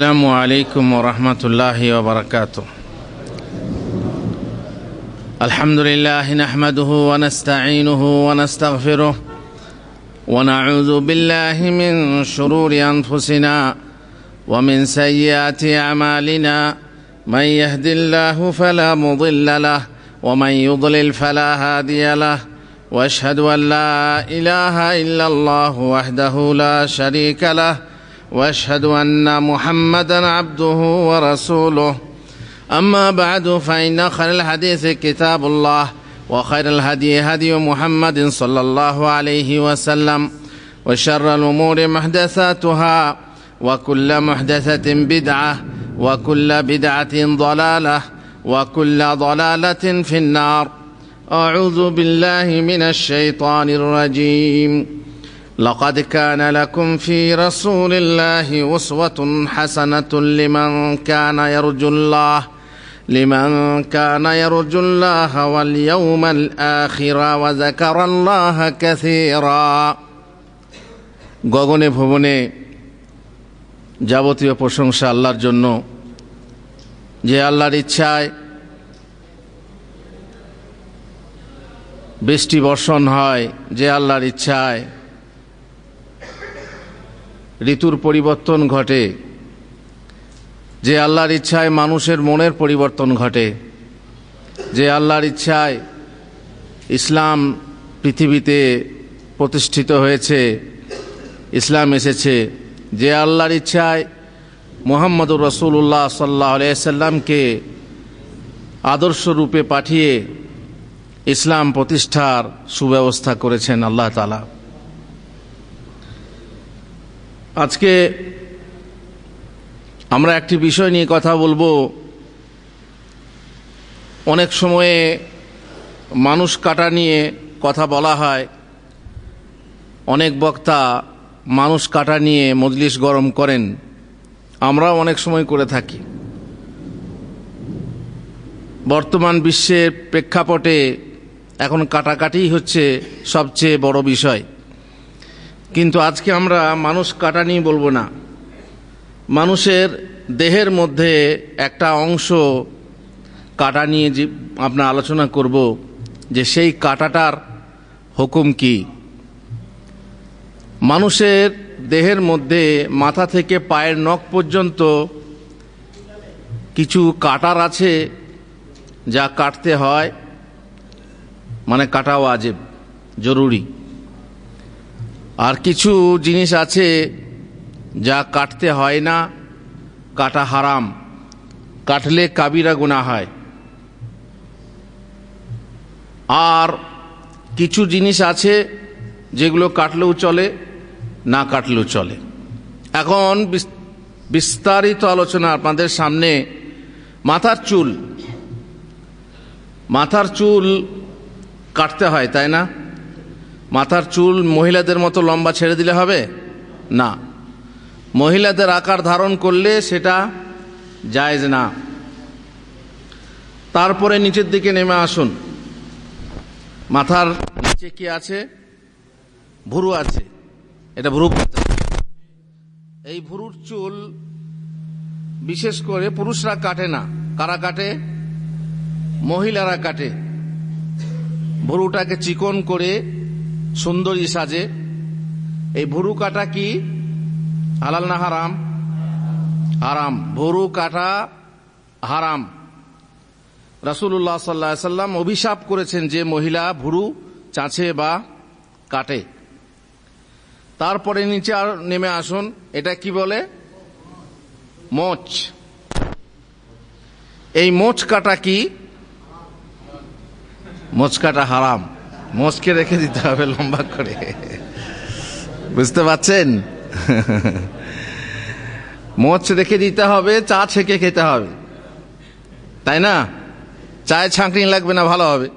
السلام عليكم ورحمة الله وبركاته. الحمد لله نحمده ونستعينه ونستغفره ونعوذ بالله من شرور أنفسنا ومن سيئات أعمالنا من يهد الله فلا مضل له ومن يضلل فلا هادي له وأشهد أن لا إله إلا الله وحده لا شريك له وأشهد أن محمدًا عبده ورسوله. أما بعد فإن خير الحديث كتاب الله وخير الهدي هدي محمد صلى الله عليه وسلم وشر الأمور محدثاتها وكل محدثة بدعة وكل بدعة ضلالة وكل ضلالة في النار. أعوذ بالله من الشيطان الرجيم. لقد كان لكم في رسول الله أسوة حسنة لمن كان يرجو الله واليوم الآخر وذكر الله كثيرا. গগনে ভুবনে যাবতীয় প্রশংসা আল্লাহর জন্য, যে আল্লাহর ইচ্ছায় বৃষ্টি বর্ষণ হয়, যে আল্লাহর ইচ্ছায় ঋতুর পরিবর্তন ঘটে, যে আল্লাহর ইচ্ছায় মানুষের মনের পরিবর্তন ঘটে, যে আল্লাহর ইচ্ছায় ইসলাম পৃথিবীতে প্রতিষ্ঠিত হয়েছে, ইসলাম এসেছে, যে আল্লাহর ইচ্ছায় মুহাম্মদুর রাসূলুল্লাহ সাল্লাল্লাহু আলাইহি সাল্লামকে আদর্শ রূপে পাঠিয়ে ইসলাম প্রতিষ্ঠার সুব্যবস্থা করেছেন আল্লাহ তাআলা। আজকে আমরা একটি বিষয় নিয়ে কথা বলবো। অনেক সময়ে মানুষ কাটা নিয়ে কথা বলা হয়, অনেক বক্তা মানুষ কাটা নিয়ে মজলিস গরম করেন, আমরাও অনেক সময় করে থাকি। বর্তমান বিশ্বের প্রেক্ষাপটে এখন কাটাকাটি হচ্ছে সবচেয়ে বড় বিষয়, কিন্তু আজকে আমরা মানুষ কাটা নিয়ে বলবো না। মানুষের দেহের মধ্যে একটা অংশ কাটা নিয়ে যে আমরা আলোচনা করব, যে সেই কাটাটার হুকুম কি। মানুষের দেহের মধ্যে মাথা থেকে পায়ের নখ পর্যন্ত কিছু কাটার আছে যা কাটতে হয়, মানে কাটা ওয়াজিব, জরুরি। আর কিছু জিনিস আছে যা কাটতে হয় না, কাটা হারাম, কাটলে কাবিরা গুনাহ হয়। আর কিছু জিনিস আছে যেগুলো কাটলেও চলে, না কাটলেও চলে। এখন বিস্তারিত আলোচনা আপনাদের সামনে। মাথার চুল কাটতে হয়, তাই না? মাথার চুল মহিলাদের মতো লম্বা ছেড়ে দিলে হবে না, মহিলাদের আকার ধারণ করলে সেটা জায়েজ না। তারপরে নিচের দিকে নেমে আসুন। মাথার নিচে কি আছে? ভুরু আছে, এটা ভুরু কাটতে হবে। এই ভুরুর চুল বিশেষ করে পুরুষরা কাটে না। কারা কাটে? মহিলারা কাটে। ভুরুটাকে চিকন করে সুন্দরী সাজে। এই ভুরু কাটা কি হালাল না হারাম? হারাম। ভুরু কাটা হারাম। রাসূলুল্লাহ সাল্লাল্লাহু আলাইহি সাল্লাম অভিশাপ করেছেন যে মহিলা ভুরু চাঁচে বা কাটে। তারপরে নিচে আর নেমে আসুন। এটা কি বলে? মোচ। এই মোচ কাটা কি? মোচ কাটা হারাম। মোচকে রেখে দিতে হবে লম্বা করে, বুঝতে পারছেন? মোচ রেখে দিতে হবে, চা ছেঁকে খেতে হবে, তাই না? চায়ে ছাঁকনি লাগবে না, ভালো হবে।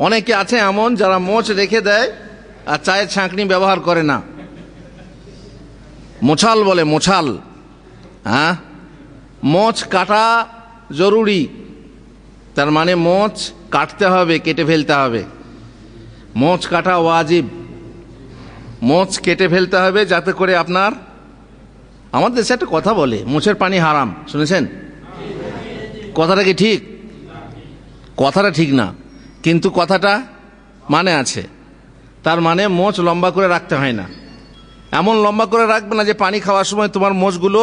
অনেকে আছে এমন যারা মোচ রেখে দেয় আর চায়ের ছাঁকনি ব্যবহার করে না। মোছাল বলে, মোছাল। হ্যাঁ, মোচ কাটা জরুরি, তার মানে মোচ কাটতে হবে, কেটে ফেলতে হবে। মোচ কাটা ওয়াজিব। মোচ কেটে ফেলতে হবে যাতে করে আপনার আমাদের দেশে একটা কথা বলে, মোচের পানি হারাম, শুনেছেন? কথাটা কি ঠিক? কথাটা ঠিক না, কিন্তু কথাটা মানে আছে। তার মানে মোচ লম্বা করে রাখতে হয় না। এমন লম্বা করে রাখবে না যে পানি খাওয়ার সময় তোমার মোচগুলো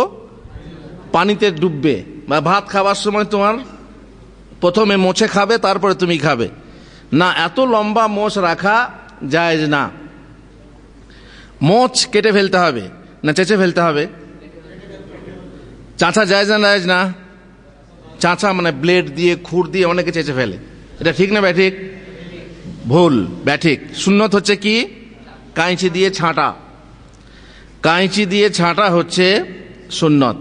পানিতে ডুববে, বা ভাত খাওয়ার সময় তোমার প্রথমে মোচে খাবে তারপরে তুমি খাবে না, এত লম্বা মোচ রাখা জায়েজ না। মোচ কেটে ফেলতে হবে না চেঁচে ফেলতে হবে? চাঁচা জায়েজ না জায়েজ না? চাঁচা মানে ব্লেড দিয়ে, খুর দিয়ে অনেকে চেঁচে ফেলে, এটা ঠিক না ব্যাঠিক? ভুল, ব্যাঠিক। সুন্নত হচ্ছে কি? কাঁচি দিয়ে ছাঁটা। কাঁচি দিয়ে ছাঁটা হচ্ছে সুন্নত।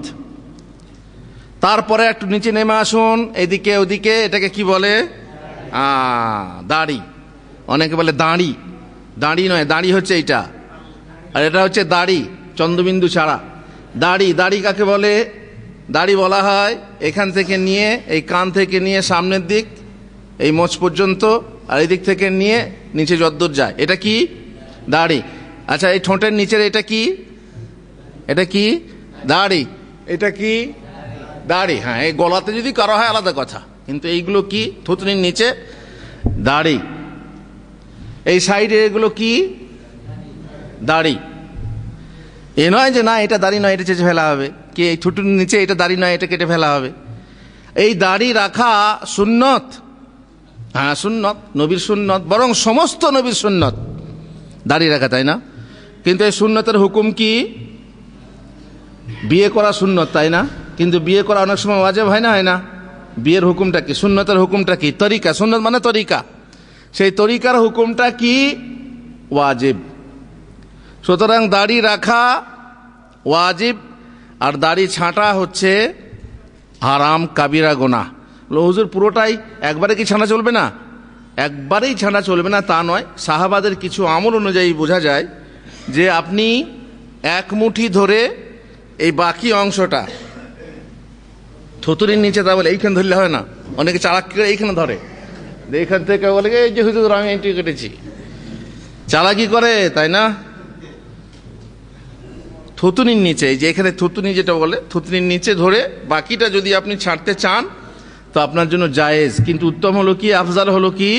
তারপরে একটু নিচে নেমে আসুন, এদিকে ওদিকে, এটাকে কি বলে? দাড়ি। অনেকে বলে দাড়ি, দাড়ি নয়, দাড়ি হচ্ছে এইটা, আর এটা হচ্ছে দাড়ি চন্দ্রবিন্দু ছাড়া। দাড়ি, দাড়ি কাকে বলে? দাড়ি বলা হয় এখান থেকে নিয়ে, এই কান থেকে নিয়ে সামনের দিক এই মোচ পর্যন্ত, আর এই দিক থেকে নিয়ে নিচে যদ্দূর যায়, এটা কি? দাড়ি। আচ্ছা, এই ঠোঁটের নিচের এটা কি? এটা কি? দাড়ি। এটা কি? দাড়ি। হ্যাঁ, এই গলাতে যদি কারো হয় আলাদা কথা, কিন্তু এইগুলো কি? থুতনির নিচে দাড়ি। এই সাইডে এগুলো কি? দাড়ি। এ নয় যে না এটা দাড়ি নয়, এটা চেঁচে ফেলা হবে, কি এই থুতুর নিচে এটা দাড়ি নয়, এটা কেটে ফেলা হবে। এই দাড়ি রাখা সুন্নত, হ্যাঁ সুন্নত, নবীর সুন্নত, বরং সমস্ত নবীর সুন্নত দাড়ি রাখা, তাই না? কিন্তু এই সুন্নতের হুকুম কি? বিয়ে করা সুন্নত, তাই না? কিন্তু বিয়ে করা অনেক সময় ওয়াজিব হয় না, হয় না? বিয়ের হুকুমটা কি? সুন্নতের হুকুমটা কি? তরিকা। সুন্নত মানে তরিকা, সেই তরিকার হুকুমটা কি? ওয়াজিব। সুতরাং দাড়ি রাখা ওয়াজিব, আর দাড়ি ছাঁটা হচ্ছে হারাম, কাবিরা গুনাহ। হুজুর পুরোটাই একবারে কি ছাঁটা চলবে না? একবারেই ছাঁটা চলবে না তা নয়। সাহাবাদের কিছু আমল অনুযায়ী বোঝা যায় যে আপনি এক মুঠি ধরে এই বাকি অংশটা থুতুরির নিচে, তা বলে এইখানে ধরলে হয় না, অনেকে চালাক করে এইখানে ধরে, এইখান থেকে বলে এই যে হুজুর আমি এইটি কেটেছি, চালাকি করে, তাই না? থুতুনির নিচে, এই যে এখানে থুতুনি যেটা বলে, থুতুনির নিচে ধরে বাকিটা যদি আপনি ছাড়তে চান তো আপনার জন্য জায়েজ, কিন্তু উত্তম হলো কি, আফজাল হলো কি,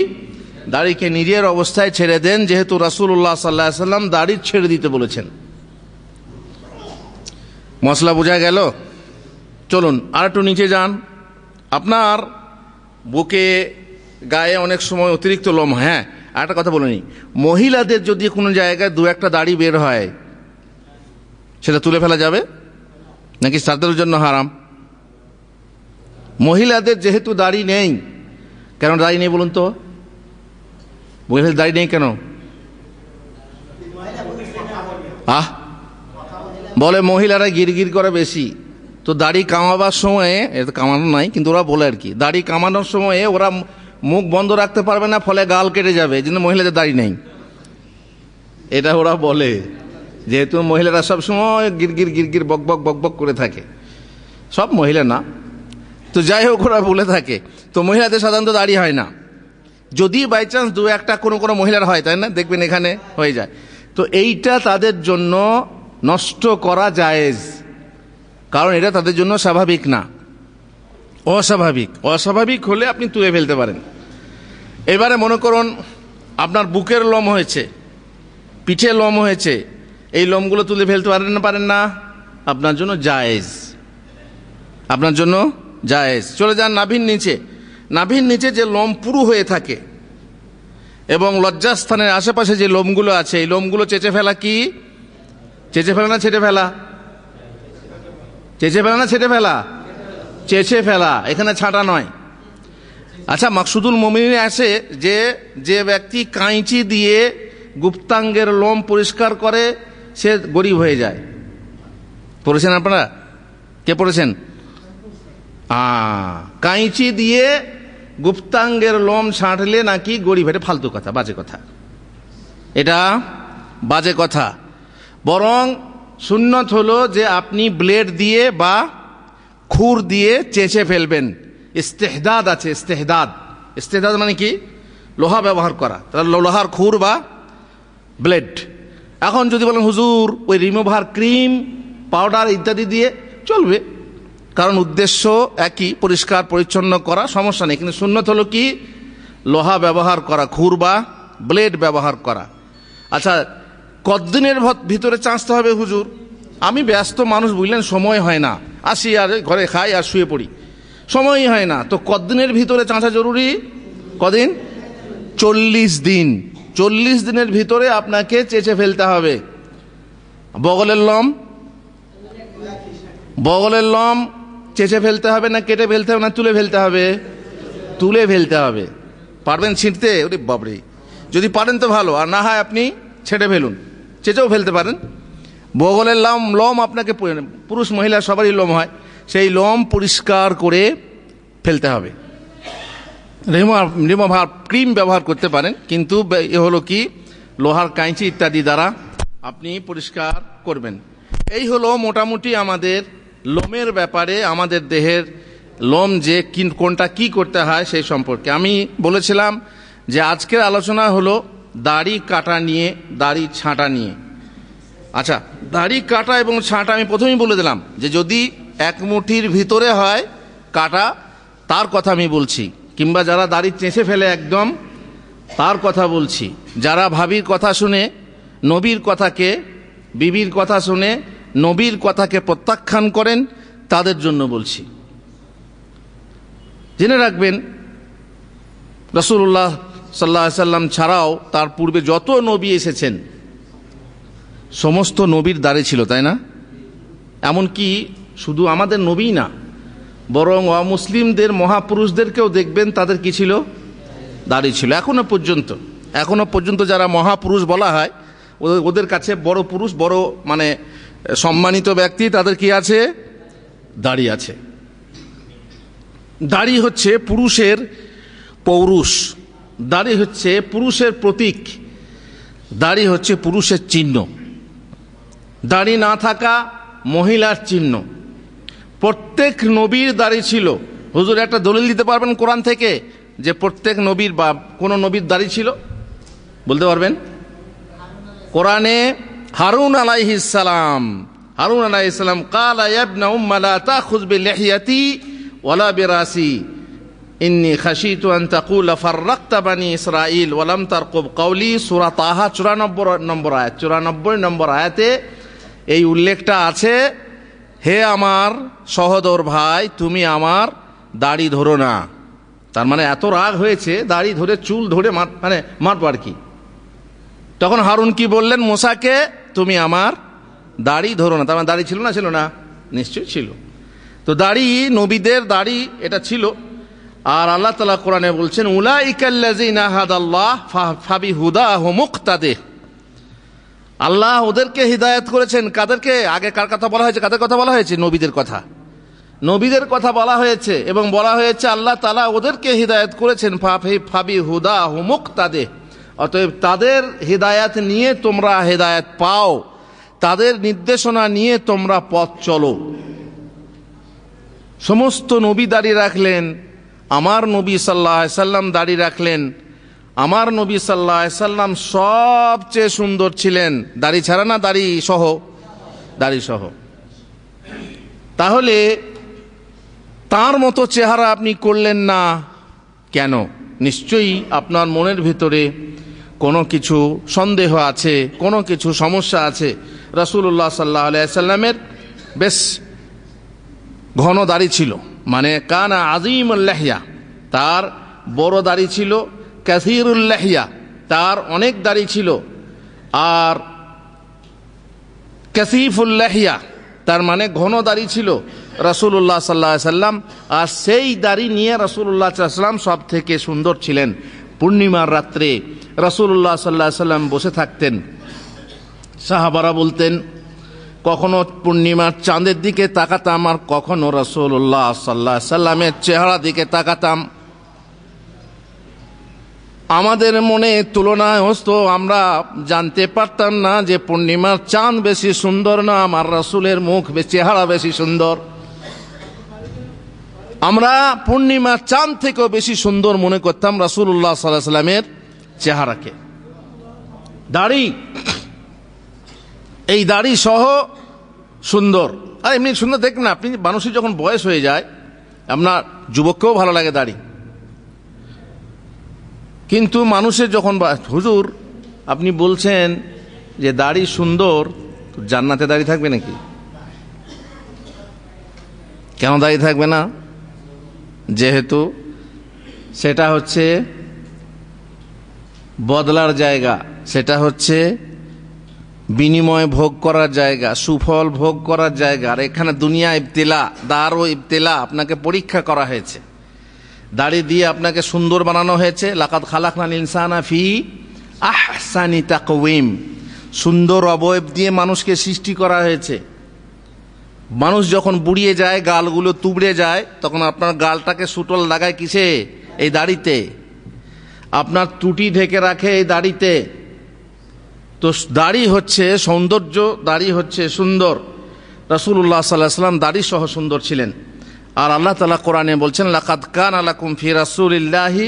দাড়িকে নিজের অবস্থায় ছেড়ে দেন, যেহেতু রাসূলুল্লাহ সাল্লাল্লাহু আলাইহি ওয়াসাল্লাম দাড়ি ছেড়ে দিতে বলেছেন। মশলা বোঝা গেল? চলুন আর একটু নিচে যান। আপনার বুকে, গায়ে অনেক সময় অতিরিক্ত লোম হয়। হ্যাঁ, আর একটা কথা বলে নিই, মহিলাদের যদি কোনো জায়গায় দু একটা দাড়ি বের হয়, সেটা তুলে ফেলা যাবে নাকি তাদের জন্য হারাম? মহিলাদের যেহেতু দাড়ি নেই, কেন দাড়ি নেই বলুন তো? মহিলাদের দাড়ি নেই কেন? বলে মহিলারা গিরগির করে বেশি, তো দাড়ি কামাবার সময়ে, এটা কামানো নাই কিন্তু ওরা বলে আর কি, দাড়ি কামানোর সময়ে ওরা মুখ বন্ধ রাখতে পারবে না, ফলে গাল কেটে যাবে, এই জন্য মহিলাদের দাড়ি নেই, এটা ওরা বলে। যেহেতু মহিলারা সব সময় গিরগির গিরগির বকবক বকবক করে থাকে, সব মহিলা না, তো যাই হোক ওরা বলে থাকে। তো মহিলাদের সাধারণত দাড়ি হয় না, যদি বাই চান্স দু একটা কোনো কোনো মহিলার হয়, তাই না, দেখবেন এখানে হয়ে যায়, তো এইটা তাদের জন্য নষ্ট করা জায়েজ, কারণ এটা তাদের জন্য স্বাভাবিক না, অস্বাভাবিক। অস্বাভাবিক হলে আপনি তুলে ফেলতে পারেন। এবারে মনে করুন আপনার বুকের লোম হয়েছে, পিঠে লোম হয়েছে, এই লোমগুলো তুলে ফেলতে পারেন না, আপনার জন্য জায়েজ, আপনার জন্য জায়েজ। চলে যান নাভির নিচে, নাভির নিচে যে লোম পুরু হয়ে থাকে এবং লজ্জাস্থানের আশেপাশে যে লোমগুলো আছে, এই লোমগুলো চেঁচে ফেলা কি? চেঁচে ফেলা না ছেটে ফেলা? চেঁচে ফেলা না ছেটে ফেলা? চেঁচে ফেলা, এখানে ছাঁটা নয়। আচ্ছা, মাকসুদুল মুমিনিনে আছে যে যে ব্যক্তি কাঁচি দিয়ে গুপ্তাঙ্গের লোম পরিষ্কার করে সে গরিব হয়ে যায়। পড়েছেন আপনারা? কে পড়েছেন? কাঁচি দিয়ে গুপ্তাঙ্গের লোম ছাঁটলে নাকি গরিব। এটা ফালতু কথা, বাজে কথা, এটা বাজে কথা। বরং সুন্নত হলো যে আপনি ব্লেড দিয়ে বা খুর দিয়ে চেঁচে ফেলবেন। ইস্তেহদাদ আছে, ইস্তেহদাদ, ইস্তেহদাদ মানে কি? লোহা ব্যবহার করা, তাহলে লোহার খুর বা ব্লেড। এখন যদি বলেন হুজুর ওই রিমুভার ক্রিম পাউডার ইত্যাদি দিয়ে চলবে, কারণ উদ্দেশ্য একই, পরিষ্কার পরিচ্ছন্ন করা, সমস্যা নেই। কিন্তু সুন্নত হলো কি, লোহা ব্যবহার করা, খুর বা ব্লেড ব্যবহার করা। আচ্ছা, কতদিনের ভিতরে চাঁচতে হবে হুজুর? আমি ব্যস্ত মানুষ, বুঝলেন, সময় হয় না, আসি আর ঘরে খাই আর শুয়ে পড়ি, সময়ই হয় না। তো কতদিনের ভিতরে চাঁচা জরুরি? কদিন? 40 দিন। 40 দিনের ভিতরে আপনাকে চেঁচে ফেলতে হবে। বগলের লোম চেঁচে ফেলতে হবে না কেটে ফেলতে হবে না তুলে ফেলতে হবে? তুলে ফেলতে হবে। পারবেন ছিঁড়তে? ওরে বাপরে, যদি পারেন তো ভালো, আর না হয় আপনি ছেড়ে ফেলুন, চেঁচেও ফেলতে পারেন। বগলের লোম আপনাকে, পুরুষ মহিলা সবারই লোম হয়, সেই লোম পরিষ্কার করে ফেলতে হবে। রিমুভার ক্রিম ব্যবহার করতে পারেন, কিন্তু এ হলো কি, লোহার কাঁচি ইত্যাদি দ্বারা আপনি পরিষ্কার করবেন। এই হলো মোটামুটি আমাদের লোমের ব্যাপারে, আমাদের দেহের লোম যে কোনটা কি করতে হয় সেই সম্পর্কে। আমি বলেছিলাম যে আজকের আলোচনা হলো দাড়ি কাটা নিয়ে, দাড়ি ছাঁটা নিয়ে। আচ্ছা, দাড়ি কাটা এবং ছাঁটা আমি প্রথমেই বলে দিলাম যে যদি এক মুঠির ভিতরে হয় কাটা, তার কথা আমি বলছি, কিংবা যারা দাড়ি চেঁচে ফেলে একদম, তার কথা বলছি। যারা ভাবির কথা শুনে নবীর কথাকে, বিবির কথা শুনে নবীর কথাকে প্রত্যাখ্যান করেন, তাদের জন্য বলছি। জেনে রাখবেন, রাসূলুল্লাহ সাল্লাল্লাহু আলাইহি সাল্লাম ছাড়াও তার পূর্বে যত নবী এসেছেন সমস্ত নবীর দাড়ি ছিল, তাই না? এমনকি শুধু আমাদের নবী না, বরং অমুসলিমদের মহাপুরুষদেরকেও দেখবেন তাদের কি ছিল? দাড়ি ছিল। এখনো পর্যন্ত যারা মহাপুরুষ বলা হয়, ওদের কাছে বড় পুরুষ, বড় মানে সম্মানিত ব্যক্তি, তাদের কি আছে? দাড়ি আছে। দাড়ি হচ্ছে পুরুষের পৌরুষ, দাড়ি হচ্ছে পুরুষের প্রতীক, দাড়ি হচ্ছে পুরুষের চিহ্ন। দাড়ি না থাকা মহিলার চিহ্ন। প্রত্যেক নবীর দাড়ি ছিল। হুজুর একটা দলিল দিতে পারবেন কোরআন থেকে যে প্রত্যেক নবীর বা কোন নবীর দাড়ি ছিল? বলতে পারবেন? কোরআনে হারুন আলাইহিস সালাম ক্বালা ইয়া ইবনা উম্মা লা তাখুয বিলিহিয়াতি ওয়ালা বিরাসি ইন্নী খাশিতু আন তাকুলা ফাররাকতা বানি ইসরাঈল ওয়া লাম তারকুব কওলি। সূরা তাহা 94 নম্বর আয়াতে এই উল্লেখটা আছে, হে আমার সহোদর ভাই, তুমি আমার দাড়ি ধরো না। তার মানে এত রাগ হয়েছে, দাড়ি ধরে চুল ধরে মারবো আর কি। তখন হারুন কি বললেন মুসাকে? তুমি আমার দাড়ি ধরো না। তার মানে দাড়ি ছিল না? নিশ্চয়ই ছিল। তো দাড়ি, নবীদের দাড়ি এটা ছিল। আর আল্লাহ তাআলা কোরআনে বলছেন উলাইকাল্লাযিনা হাদাল্লাহ ফাবিহুদাহু মুক্তাদিহ। আল্লাহ ওদেরকে হিদায়াত করেছেন। কাদেরকে? আগে কার কথা বলা হয়েছে? কাদের কথা বলা হয়েছে? নবীদের কথা। নবীদের কথা বলা হয়েছে এবং বলা হয়েছে আল্লাহ তাআলা ওদেরকে হিদায়াত করেছেন ফাবিহুদাহু মুক্তাদিহ। অতএব তাদের হিদায়াত নিয়ে তোমরা হিদায়াত পাও, তাদের নির্দেশনা নিয়ে তোমরা পথ চলো। সমস্ত নবী দাড়ি রাখলেন, আমার নবী সাল্লাল্লাহু আলাইহি সাল্লাম দাড়ি রাখলেন। আমার নবী সাল্লাল্লাহু আলাইহি সাল্লাম সবচেয়ে সুন্দর ছিলেন, দাড়ি ছাড়া না দাড়ি সহ? দাড়ি সহ। তাহলে তার মতো চেহারা আপনি করলেন না কেন? নিশ্চয়ই আপনার মনের ভিতরে কোনো কিছু সন্দেহ আছে, কোনো কিছু সমস্যা আছে। রাসূলুল্লাহ সাল্লাল্লাহু আলাইহি সাল্লামের বেশ ঘন দাড়ি ছিল, মানে কানা আজিমুল লাহিয়া, তার বড় দাড়ি ছিল। কাসীরুল লাহিয়া, তার অনেক দাড়ি ছিল। আর কাসীফুল লাহিয়া, তার মানে ঘন দাড়ি ছিল রাসূলুল্লাহ সাল্লাল্লাহু আলাইহি সাল্লাম। আর সেই দাড়ি নিয়ে রাসূলুল্লাহ সাল্লাল্লাহু আলাইহি সাল্লাম সব থেকে সুন্দর ছিলেন। পূর্ণিমার রাত্রে রাসূলুল্লাহ সাল্লাল্লাহু আলাইহি সাল্লাম বসে থাকতেন। সাহাবারা বলতেন কখনো পূর্ণিমার চাঁদের দিকে তাকাতাম আর কখনো রাসূলুল্লাহ সাল্লাল্লাহু আলাইহি সাল্লামের চেহারা দিকে তাকাতাম। আমাদের মনে তুলনায় হতো, আমরা জানতে পারতাম না যে পূর্ণিমার চাঁদ বেশি সুন্দর না আমার রাসূলের মুখ, চেহারা বেশি সুন্দর। আমরা পূর্ণিমার চাঁদ থেকেও বেশি সুন্দর মনে করতাম রাসূলুল্লাহ সাল্লাল্লাহু আলাইহি সাল্লামের চেহারাকে। দাড়ি, এই দাড়ি সহ সুন্দর। আর এমনি সুন্দর দেখবেন আপনি, মানুষের যখন বয়স হয়ে যায়, আপনার যুবককেও ভালো লাগে দাড়ি, কিন্তু মানুষের যখন হুজুর আপনি বলছেন যে দাড়ি সুন্দর, জান্নাতে দাড়ি থাকবে নাকি? কেন দাড়ি থাকবে না? যেহেতু সেটা হচ্ছে বদলার জায়গা, সেটা হচ্ছে বিনিময় ভোগ করার জায়গা, সুফল ভোগ করার জায়গা। আর এখানে দুনিয়া ইবতিলা, দার ও ইবতিলা, আপনাকে পরীক্ষা করা হয়েছে। দাড়ি দিয়ে আপনাকে সুন্দর বানানো হয়েছে। লাকাদ খালাকনাল ইনসানা ফি আহসানি তাকওয়িম, সুন্দর অবয়ব দিয়ে মানুষকে সৃষ্টি করা হয়েছে। মানুষ যখন বুড়িয়ে যায়, গালগুলো তুবড়ে যায়, তখন আপনার গালটাকে সুটল লাগায় কিসে? এই দাড়িতে। আপনার ত্রুটি ঢেকে রাখে এই দাড়িতে। তো দাড়ি হচ্ছে সৌন্দর্য, দাড়ি হচ্ছে সুন্দর। রাসূলুল্লাহ সাল্লাল্লাহু আলাইহি ওয়াসাল্লাম দাড়ি সহ সুন্দর ছিলেন। আর আল্লাহ তাআলা কোরআনে বলছেন, লাকাদ কানা লাকুম ফি রাসূলিল্লাহি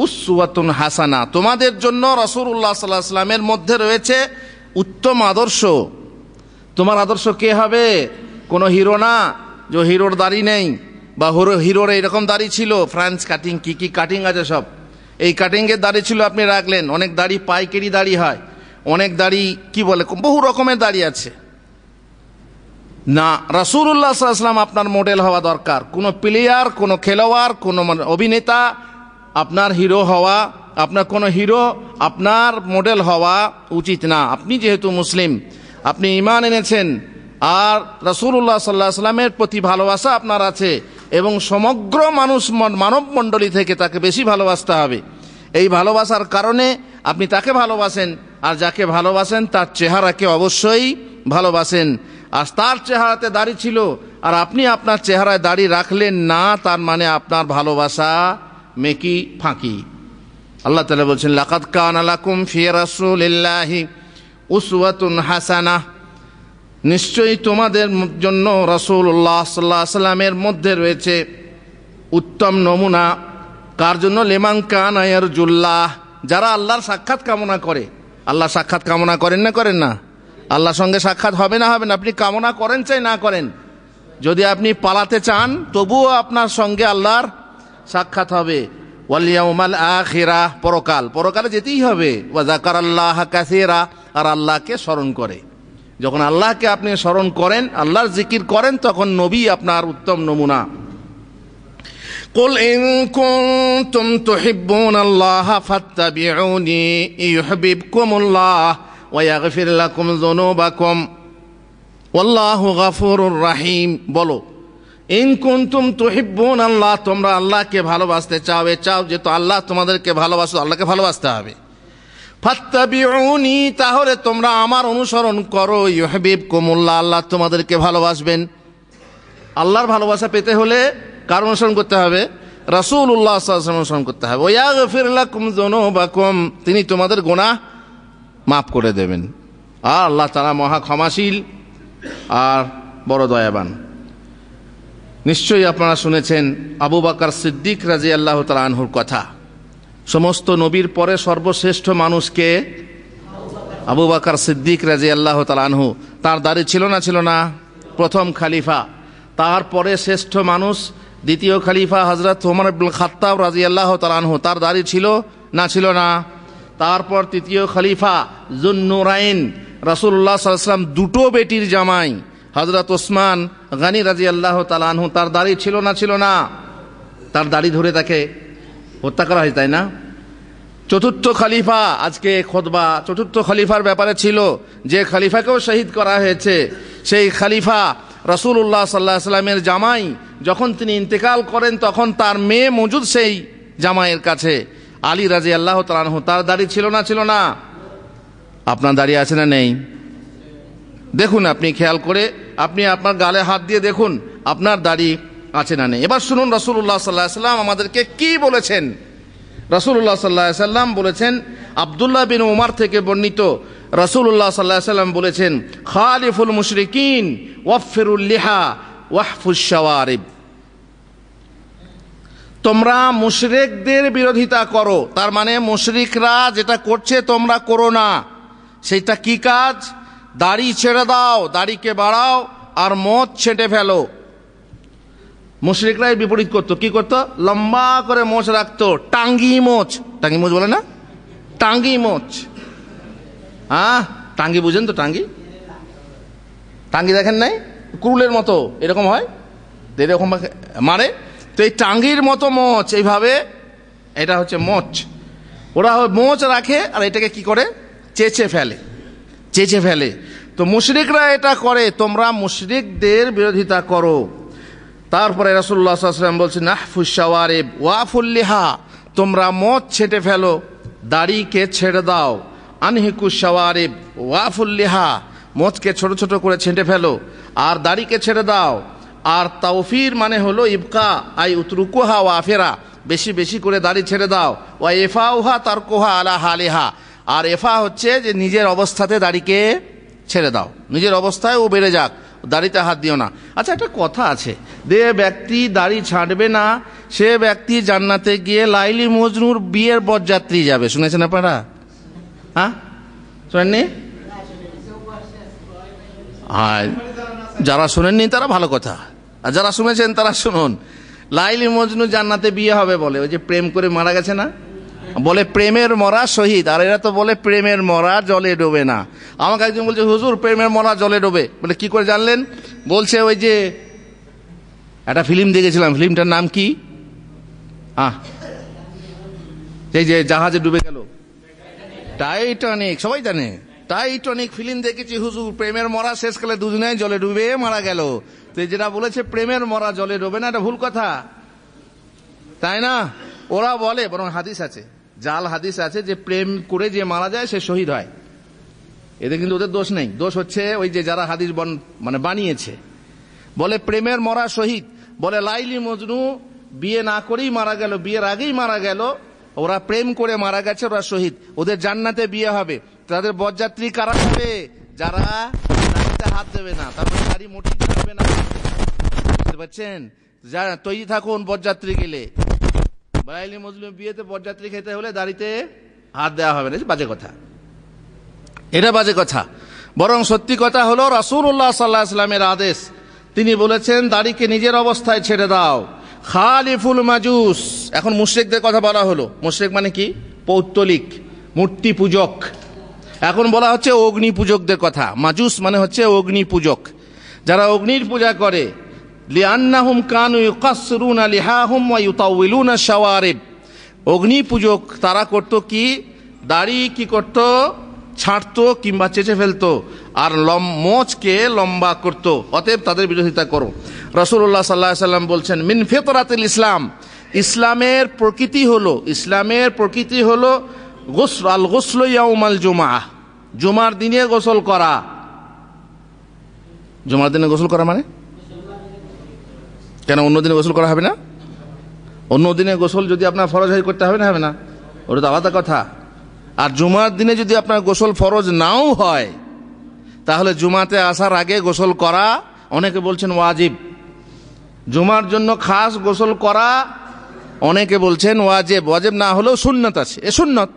উসওয়াতুন হাসানা, তোমাদের জন্য রাসূলুল্লাহ সাল্লাল্লাহু আলাইহি ওয়াসাল্লামের মধ্যে রয়েছে উত্তম আদর্শ। তোমার আদর্শ কে হবে? কোনো হিরো না, যে হিরোর দাড়ি নেই, বা হিরোর এইরকম দাড়ি ছিল, ফ্রান্স কাটিং, কি কি কাটিং আছে সব, এই কাটিংয়ের দাড়ি ছিল, আপনি রাখলেন। অনেক দাড়ি পাইকারি দাড়ি হয়, অনেক দাড়ি কি বলে, বহু রকমের দাড়ি আছে না। রাসূলুল্লাহ সাল্লাল্লাহু আলাইহি ওয়াসাল্লাম আপনার মডেল হওয়া দরকার। কোনো প্লেয়ার, কোনো খেলোয়াড়, কোনো অভিনেতা আপনার হিরো হওয়া, আপনার কোনো হিরো আপনার মডেল হওয়া উচিত না। আপনি যেহেতু মুসলিম, আপনি ঈমান এনেছেন, আর রাসূলুল্লাহ সাল্লাল্লাহু আলাইহি ওয়াসাল্লামের প্রতি ভালোবাসা আপনার আছে, এবং সমগ্র মানব মণ্ডলী থেকে তাকে বেশি ভালোবাসতে হবে। এই ভালোবাসার কারণে আপনি তাকে ভালোবাসেন, আর যাকে ভালোবাসেন তার চেহারাকে অবশ্যই ভালোবাসেন। আর তার চেহারাতে দাড়ি ছিল, আর আপনি আপনার চেহারায় দাড়ি রাখলেন না, তার মানে আপনার ভালোবাসা মেকি ফাঁকি। আল্লাহ তাআলা বলছেন, লাকাদ কানা লাকুম ফি রাসূলিল্লাহি উসওয়াতুন হাসানাহ, নিশ্চয়ই তোমাদের জন্য রাসূলুল্লাহ সাল্লাল্লাহু আলাইহি ওয়াসাল্লামের মধ্যে রয়েছে উত্তম নমুনা। কার জন্য? লিমান কানা ইয়ারজুল্লাহ, যারা আল্লাহর সাক্ষাৎ কামনা করে। আল্লাহ সাক্ষাৎ কামনা করেন না, করেন না? আল্লাহর সঙ্গে সাক্ষাৎ হবে না, হবে না? আপনি কামনা করেন চাই না করেন, যদি আপনি পালাতে চান তবুও আপনার সঙ্গে আল্লাহর সাক্ষাৎ হবে। ওয়াল ইয়াউমাল আখিরাহ, পরকাল, পরকালে যেতেই হবে। ওয়া যাকারাল্লাহ কাসীরা, আর আল্লাহকে স্মরণ করে। যখন আল্লাহকে আপনি স্মরণ করেন, আল্লাহর জিকির করেন, তখন নবী আপনার উত্তম নমুনা। কুল ইন কুনতুম তুহিব্বুনাল্লাহা ফাত্তাবিউনি ইউহিব্বুকুমুল্লাহ ওয়া ইয়াগফির লাকুম যুনুবাকুম ওয়াল্লাহু গফুরুর রাহিম। বলো, ইন কুনতুম তুহিব্বুনাল্লাহ, তোমরা আল্লাহকে ভালোবাসতে চাও, চাও যেহেতু আল্লাহ তোমাদেরকে ভালোবাসো, আল্লাহকে ভালোবাসতে হবে। ফাত্তাবিউনি, তাহলে তোমরা আমার অনুসরণ করো। ইউহিব্বুকুমুল্লাহ, আল্লাহ তোমাদেরকে ভালোবাসবেন। আল্লাহর ভালোবাসা পেতে হলে কার অনুসরণ করতে হবে? রাসূলুল্লাহ সাল্লাল্লাহু আলাইহি ওয়াসাল্লাম অনুসরণ করতে হবে। ওয়া ইয়াগফির লাকুম যুনুবাকুম, তিনি তোমাদের গুনাহ মাফ করে দেবেন। আর আল্লাহ তাআলা মহা ক্ষমাশীল আর বড় দয়াবান। নিশ্চয়ই আপনারা শুনেছেন আবু বকর সিদ্দিক রাদিয়াল্লাহু তাআলা আনহুর কথা। সমস্ত নবীর পরে সর্বশ্রেষ্ঠ মানুষকে? আবু বকর সিদ্দিক রাদিয়াল্লাহু তাআলা আনহু। তার দাড়ি ছিল না, ছিল না? প্রথম খলিফা। তারপরে শ্রেষ্ঠ মানুষ দ্বিতীয় খলিফা হযরত ওমর ইবনে খাত্তাব রাদিয়াল্লাহু তাআলা আনহু। তার দাড়ি ছিল না, ছিল না? তারপর তৃতীয় খলিফা যুন্নুরাইন, রাসূলুল্লাহ সাল্লাল্লাহু আলাইহি ওয়াসাল্লাম দুটো বেটির জামাই হযরত ওসমান গনি রাদিয়াল্লাহু তাআলা আনহু। তার দাড়ি ছিল না, ছিল না? তার দাড়ি ধরে তাকে হত্যা করা হয়, তাই না? চতুর্থ খলিফা, আজকে খুতবা চতুর্থ খলিফার ব্যাপারে ছিল, যে খলিফাকেও শহীদ করা হয়েছে। সেই খলিফা রাসূলুল্লাহ সাল্লাল্লাহু আলাইহি ওয়াসাল্লামের জামাই, যখন তিনি ইন্তেকাল করেন তখন তার মেয়ে মজুদ সেই জামাইয়ের কাছে, আলী রাদিয়াল্লাহু তাআলা আনহু। তার দাড়ি ছিল না, ছিল না? আপনার দাড়ি আছে না নেই? দেখুন, আপনি খেয়াল করে আপনি আপনার গালে হাত দিয়ে দেখুন আপনার দাড়ি আছে না নেই। এবার শুনুন রাসূলুল্লাহ সাল্লাল্লাহু আলাইহি ওয়াসাল্লাম আমাদেরকে কি বলেছেন। রাসূলুল্লাহ সাল্লাল্লাহু আলাইহি ওয়াসাল্লাম বলেছেন, আব্দুল্লাহ বিন উমর থেকে বর্ণিত, রাসূলুল্লাহ সাল্লাল্লাহু আলাইহি ওয়াসাল্লাম বলেছেন, খালিফুল মুশরিকিন ওয়াফিরুল লিহা ওয়াহফুশ শাওয়ারিব, তোমরা মুশরিকদের বিরোধিতা করো। তার মানে মুশরিকরা যেটা করছে তোমরা করো না। সেটা কি কাজ? দাড়ি ছেড়ে দাও, দাড়িকে বাড়াও, আর মোচ ছেঁটে ফেলো। মুশরিকরা বিপরীত করতো, কি করতো? লম্বা করে মোচ রাখতো, টাঙ্গি মোচ। টাঙ্গি মোচ বলে না? টাঙ্গি মোচ। হ্যাঁ, টাঙ্গি বুঝেন তো? টাঙ্গি টাঙ্গি দেখেন নাই? কুরুলের মতো এরকম হয়, এরকম মারে। তো এই টাঙ্গির মতো মোচ, এইভাবে, এটা হচ্ছে মোচ। ওরা মোচ রাখে আর এটাকে কি করে? চেঁচে ফেলে, চেঁচে ফেলে। তো মুশরিকরা এটা করে, তোমরা মুশরিকদের বিরোধিতা করো। তারপরে রাসূলুল্লাহ সাল্লাল্লাহু আলাইহি ওয়াসাল্লাম বলছেন, নাহফুশ শাওয়ারিব ওয়াফুল লিহা, তোমরা মোচ ছেঁটে ফেলো, দাড়িকে ছেড়ে দাও। আনহিকুশ শাওয়ারিব ওয়াফুল লিহা, মোচকে ছোট ছোট করে ছেঁটে ফেলো আর দাড়িকে ছেড়ে দাও। আর তাওফির মানে হলো ইবকা, আই উতরুকুহা ওয়াফিরা, বেশি বেশি করে দাড়ি ছেড়ে দাও। ওয়া ইফাউহা তারকুহা আলা হালিহা, আর এফা হচ্ছে যে নিজের অবস্থাতে দাড়িকে ছেড়ে দাও, নিজের অবস্থায় ও বেড়ে যাক, দাড়িতে হাত দিও না। আচ্ছা, একটা কথা আছে, যে ব্যক্তি দাড়ি ছাঁটবে না সে ব্যক্তি জান্নাতে গিয়ে লাইলি মজনুর বিয়ের বরযাত্রী যাবে। শুনেছেন আপনারা? হ্যাঁ, শোনেননি? হ্যাঁ, যারা শোনেননি তারা ভালো কথা, আর যারা শুনেছেন তারা শুনুন। লাইলি মজনু জান্নাতে বিয়ে হবে বলে, ওই যে প্রেম করে মারা গেছে না, বলে প্রেমের মরা শহীদ, আর এরা তো বলে প্রেমের মরা জলে ডোবে না। আমাকে একজন বলছে, হুজুর প্রেমের মরা জলে ডোবে, বলে কি করে জানলেন? বলছে ওই যে একটা ফিল্ম দেখেছিলাম, ফিল্মটার নাম কি? এই যে জাহাজে ডুবে গেল, টাইটানিক, সবাই জানে টাইটানিক ফিল্ম দেখেছি হুজুর, প্রেমের মরা শেষকালে দুজনে জলে ডুবে মারা গেল। তো যেটা বলেছে প্রেমের মরা জলে ডোবে না, এটা ভুল কথা, তাই না? ওরা বলে, বরং হাদিস আছে, জাল হাদিস আছে, যে প্রেম করে যে মারা যায় সে শহীদ হয়। এতে কিন্তু ওদের দোষ নেই, দোষ হচ্ছে ওই যে যারা হাদিস মানে বানিয়েছে। বলে প্রেমের মরা শহীদ, বলে লাইলি মজনু বিয়ে না করেই মারা গেল, বিয়ের আগেই মারা গেল, ওরা প্রেম করে মারা গেছে, ওরা শহীদ, ওদের জান্নাতে বিয়ে হবে। তাদের বরযাত্রী কারা হবে? যারা দাড়িতে হাত দেবে না, তারপরে দাড়ি মোটেই ছাড়বে না, বুঝতে পারছেন? যারা তৈরি থাকুন বরযাত্রী গেলে, লাইলি মজনু বিয়েতে বরযাত্রী খেতে হলে দাড়িতে হাত দেওয়া হবে না। বাজে কথা, এটা বাজে কথা। বরং সত্যি কথা হলো রাসূলুল্লাহ সাল্লাল্লাহু আলাইহি ওয়াসাল্লামের আদেশ, তিনি বলেছেন দাড়িকে নিজের অবস্থায় ছেড়ে দাও। খালিফুল মাজুস, এখন মুশরিকদের কথা বলা হলো। মুশরিক মানে কি? পৌত্তলিক, মূর্তি পূজক। এখন বলা হচ্ছে অগ্নি পূজকদের কথা। মাজুস মানে হচ্ছে অগ্নি পূজক, যারা অগ্নির পূজা করে। লিআন্নাহুম কানু ইউকাসসিরুনা লিহাহুম ওয়া ইউতাউইলুনা শাওয়ারিব, অগ্নি পূজক তারা করত কি? দাড়ি কি করত? ছাড়তো কিংবা চেঁচে ফেলতো, আর মোচকে লম্বা করত। অতএব তাদের বিরোধিতা করো। রাসূলুল্লাহ সাল্লাল্লাহু আলাইহি ওয়াসাল্লাম বলছেন, মিন ফিতরাতিল ইসলাম, ইসলামের প্রকৃতি হলো, ইসলামের প্রকৃতি হলো গোসল, আল গোসল ইয়াউমাল জুমআহ, জুমার দিনে গোসল করা। জুমার দিনে গোসল করা মানে কেন? অন্য দিনে গোসল করা হবে না? অন্য দিনে গোসল যদি আপনার ফরজ হয় করতে হবে না, হবে না? ওটা তো আলাদা কথা। আর জুমার দিনে যদি আপনার গোসল ফরজ নাও হয়, তাহলে জুমাতে আসার আগে গোসল করা, অনেকে বলছেন ওয়াজিব। জুমার জন্য খাস গোসল করা, অনেকে বলছেন ওয়াজিব। ওয়াজিব না হলেও সুন্নত আছে, এ সুন্নত।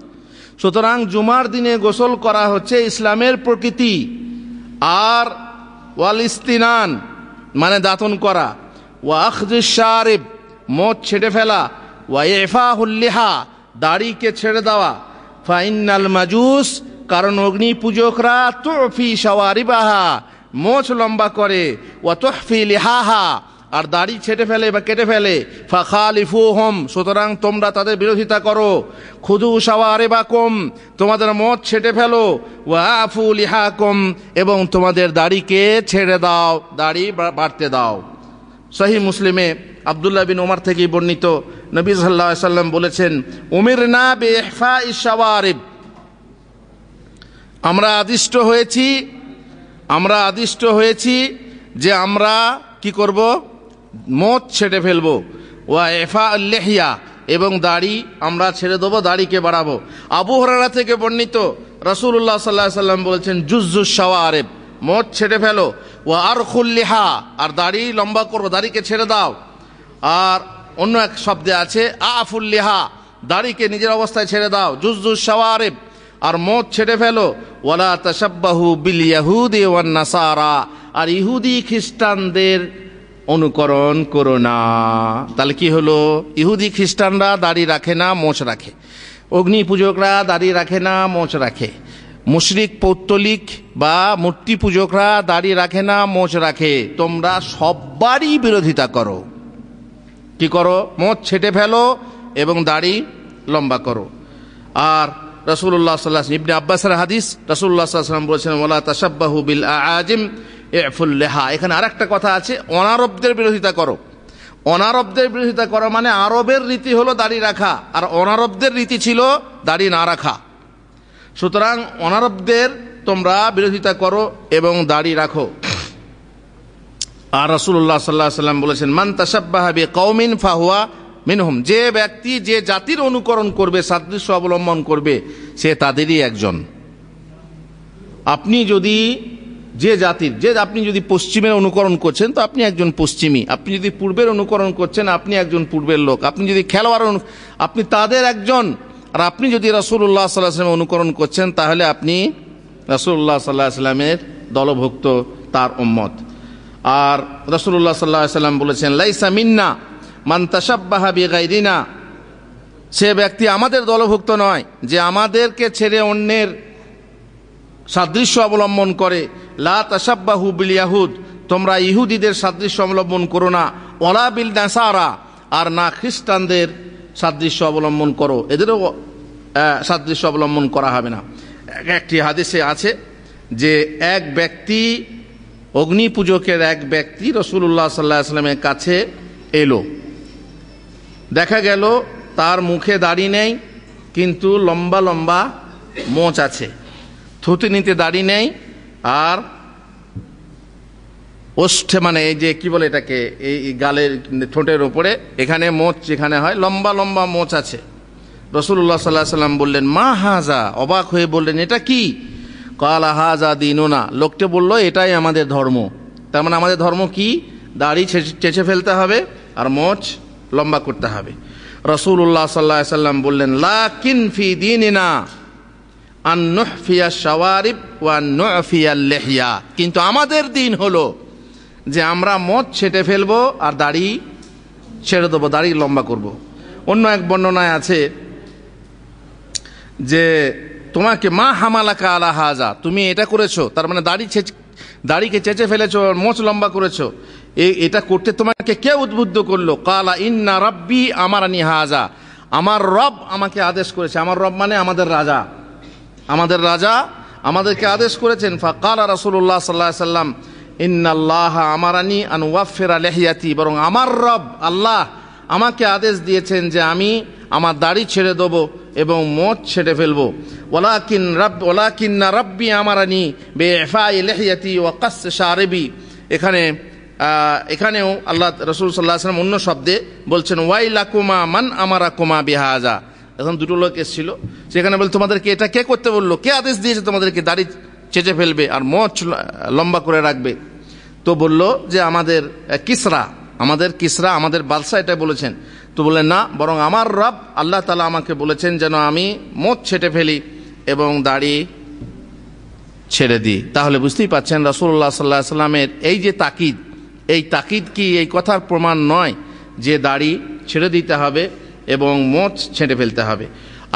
সুতরাং জুমার দিনে গোসল করা হচ্ছে ইসলামের প্রকৃতি। আর ওয়াল ইস্তিনান মানে দাঁতন করা, ওয়া আখযুশ শারিব মোচ ছেড়ে ফেলা, ওয়া ইফাহুল লিহা দাড়িকে ছেড়ে দেওয়া। ফাইনাল মাজুস, কারণ অগ্নি পূজকরা তুফি শাওয়ারিবাহা মোচ লম্বা করে, ওয়া তুহফি লিহাহা আর দাড়ি ছেটে ফেলে বা কেটে ফেলে। ফাখালিফুহুম, সুতরাং তোমরা তাদের বিরোধিতা করো। খুদু শাওয়ারিবাকুম, তোমাদের মোচ ছেটে ফেলো। ওয়া আফু লিহাকুম, এবং তোমাদের দাড়িকে ছেড়ে দাও, দাড়ি বাড়তে দাও। সহিহ মুসলিমে আব্দুল্লাহ বিন ওমর থেকে বর্ণিত, নবী সাল্লাল্লাহু আলাইহি ওয়াসাল্লাম বলেছেন, উমিরনা বিইহফাইশ শাওয়ারিব, আমরা আদিষ্ট হয়েছি যে আমরা কি করব? মোচ ছেড়ে ফেলবো। ওয়া ইফা লিহিয়া, এবং দাড়ি আমরা ছেড়ে দেবো, দাড়িকে বাড়াবো। আবু হুরায়রা থেকে বর্ণিত, রাসূলুল্লাহ সাল্লাল্লাহু আলাইহি ওয়াসাল্লাম বলেছেন, জুজ্জুশ শাওয়ারিব, মোচ ছেড়ে ফেলো। ওয়া আরখুল লিহা, আর দাড়ি লম্বা করো, দাড়িকে ছেড়ে দাও। আর অন্য এক শব্দে আছে আফুল লিহা, দাড়িকে নিজের অবস্থায় ছেড়ে দাও। জুজ্জুশ শাওয়ারিব, আর মোচ ছেড়ে ফেলো। ওয়ালা তাশাব্বাহু বিল ইয়াহুদি ওয়ান নাসারা, আর ইহুদি খ্রিস্টানদের অনুকরণ করো না। তাহলে কি হলো? ইহুদি খ্রিস্টানরা দাড়ি রাখে না, মোচ রাখে। অগ্নি পূজকরা দাড়ি রাখে না, মোচ রাখে। মুশরিক পৌত্তলিক বা মূর্তি পূজকরা দাড়ি রাখে না, মোচ রাখে। তোমরা সবারই বিরোধিতা করো। কি করো? মোচ ছেটে ফেলো এবং দাড়ি লম্বা করো। আর রাসূলুল্লাহ সাল্লাল্লাহু আলাইহি ওয়াসাল্লাম, ইবনে আব্বাসের হাদিস, রাসূলুল্লাহ সাল্লাল্লাহু আলাইহি ওয়াসাল্লাম বলেছেন ওয়ালা তাশাব্বাহু বিল আআজিম ইফুল লিহা। এখানে আরেকটা কথা আছে, অনারবদের বিরোধিতা করো। অনারবদের বিরোধিতা করো মানে আরবের রীতি হলো দাড়ি রাখা, আর অনারবদের রীতি ছিল দাড়ি না রাখা। সুতরাং অনারবদের তোমরা বিরোধিতা করো এবং দাড়ি রাখো। আর রাসূলুল্লাহ সাল্লাল্লাহু আলাইহি ওয়াসাল্লাম বলেছেন মান তাশাব্বাহা বিকওমিন ফাহুয়া মিনহুম। যে ব্যক্তি যে জাতির অনুকরণ করবে, সাদৃশ্য অবলম্বন করবে, সে তাদেরই একজন। আপনি যদি যে জাতির, আপনি যদি পশ্চিমের অনুকরণ করছেন তো আপনি একজন পশ্চিমী। আপনি যদি পূর্বের অনুকরণ করছেন আপনি একজন পূর্বের লোক। আপনি যদি খেলোয়াড়, আপনি তাদের একজন। আর আপনি যদি রাসূলুল্লাহ সাল্লাল্লাহু আলাইহি ওয়াসাল্লামের অনুকরণ করছেন তাহলে আপনি রাসূলুল্লাহ সাল্লাল্লাহু আলাইহি ওয়াসাল্লামের দলভুক্ত, তার উম্মত। আর রাসূলুল্লাহ সাল্লাল্লাহু আলাইহি ওয়াসাল্লাম বলেছেন লাইসা মিন্না মান তাশাব্বাহা বিগাইরিনা। সে ব্যক্তি আমাদের দলভুক্ত নয় যে আমাদেরকে ছেড়ে অন্যের সাদৃশ্য অবলম্বন করে। লা তাশাব্বাহু বিল ইয়াহুদ, তোমরা ইহুদিদের সাদৃশ্য অবলম্বন করো না। ওয়ালা বিল নাসারা, আর না খ্রিস্টানদের সাদৃশ্য অবলম্বন করো, এদেরও সাদৃশ্য অবলম্বন করা হবে না। একটি হাদিসে আছে যে এক ব্যক্তি, অগ্নি পূজকের এক ব্যক্তি রাসূলুল্লাহ সাল্লাল্লাহু আলাইহি ওয়াসাল্লামের কাছে এলো। দেখা গেল তার মুখে দাড়ি নেই, কিন্তু লম্বা লম্বা মোচ আছে। থুতনিতে দাড়ি নেই, আর ওষ্ঠে মানে এই যে কি বলে এটাকে, এই গালের ঠোঁটের ওপরে এখানে মোচ যেখানে হয় লম্বা লম্বা মোচ আছে। রাসূলুল্লাহ সাল্লাল্লাহু আলাইহি ওয়াসাল্লাম বললেন মা হাজা, অবাক হয়ে বললেন এটা কি? ক্বালা হাজা দীনুনা, লোকটা বলল এটাই আমাদের ধর্ম। তার মানে আমাদের ধর্ম কি? দাড়ি চেঁচে ফেলতে হবে আর মোচ লম্বা করতে হবে। রাসূলুল্লাহ সাল্লাল্লাহু আলাইহি ওয়াসাল্লাম বললেন লাকিন ফি দীনিনা আন নুহফিয়া শাওয়ারিব ওয়া নুফিয়া লিহইয়া, কিন্তু আমাদের দিন হলো যে আমরা মোচ ছেটে ফেলবো আর দাড়ি ছেড়ে দেবো, দাড়ি লম্বা করব। অন্য এক বর্ণনায় আছে যে তোমাকে মা হামালাকা আলা হাজা, তুমি এটা করেছো, তার মানে দাড়িকে চেঁচে ফেলেছো, মোচ লম্বা করেছো, এটা করতে তোমাকে কে উদ্বুদ্ধ করলো? কালা ইন্না রাব্বি আমারানি হাজা, আমার রব আমাকে আদেশ করেছে। আমার রব মানে আমাদের রাজা, আমাদের রাজা আমাদেরকে আদেশ করেছেন। ফাকালা রাসূলুল্লাহ সাল্লাল্লাহু আলাইহি ওয়াসাল্লাম ইন্নাল্লাহ আমারানি আন ওয়াফিরা লিহিয়াতি, বরং আমার রব আল্লাহ আমাকে আদেশ দিয়েছেন যে আমি আমার দাড়ি ছেড়ে দেবো এবং মোচ ছেড়ে ফেলবো। ওয়ালাকিন্না রাব্বি আমারানি বিইফাই লিহিয়াতি ওয়া কাস শারিবি। এখানেও আল্লাহ রাসূল সাল্লাল্লাহু আলাইহি ওয়াসাল্লাম অন্য শব্দে বলছেন ওয়াইলাকুমা মান আমারাকুমা বিহাজা। এখন দুটো লোক এসেছিল, সেখানে বলে তোমাদেরকে এটা কে করতে বললো, কে আদেশ দিয়েছে তোমাদেরকে দাড়ি চেঁচে ফেলবে আর মোচ লম্বা করে রাখবে? তো বলল যে আমাদের কিসরা, আমাদের বাদশাহ এটা বলেছেন। তো বললেন না, বরং আমার রব আল্লাহ তাআলা আমাকে বলেছেন যেন আমি মোচ ছেটে ফেলি এবং দাড়ি ছেড়ে দিই। তাহলে বুঝতেই পাচ্ছেন রাসূলুল্লাহ সাল্লাল্লাহু আলাইহি ওয়াসাল্লামের এই যে তাকিদ, এই তাকিদ কি এই কথার প্রমাণ নয় যে দাড়ি ছেড়ে দিতে হবে এবং মোচ ছেঁটে ফেলতে হবে?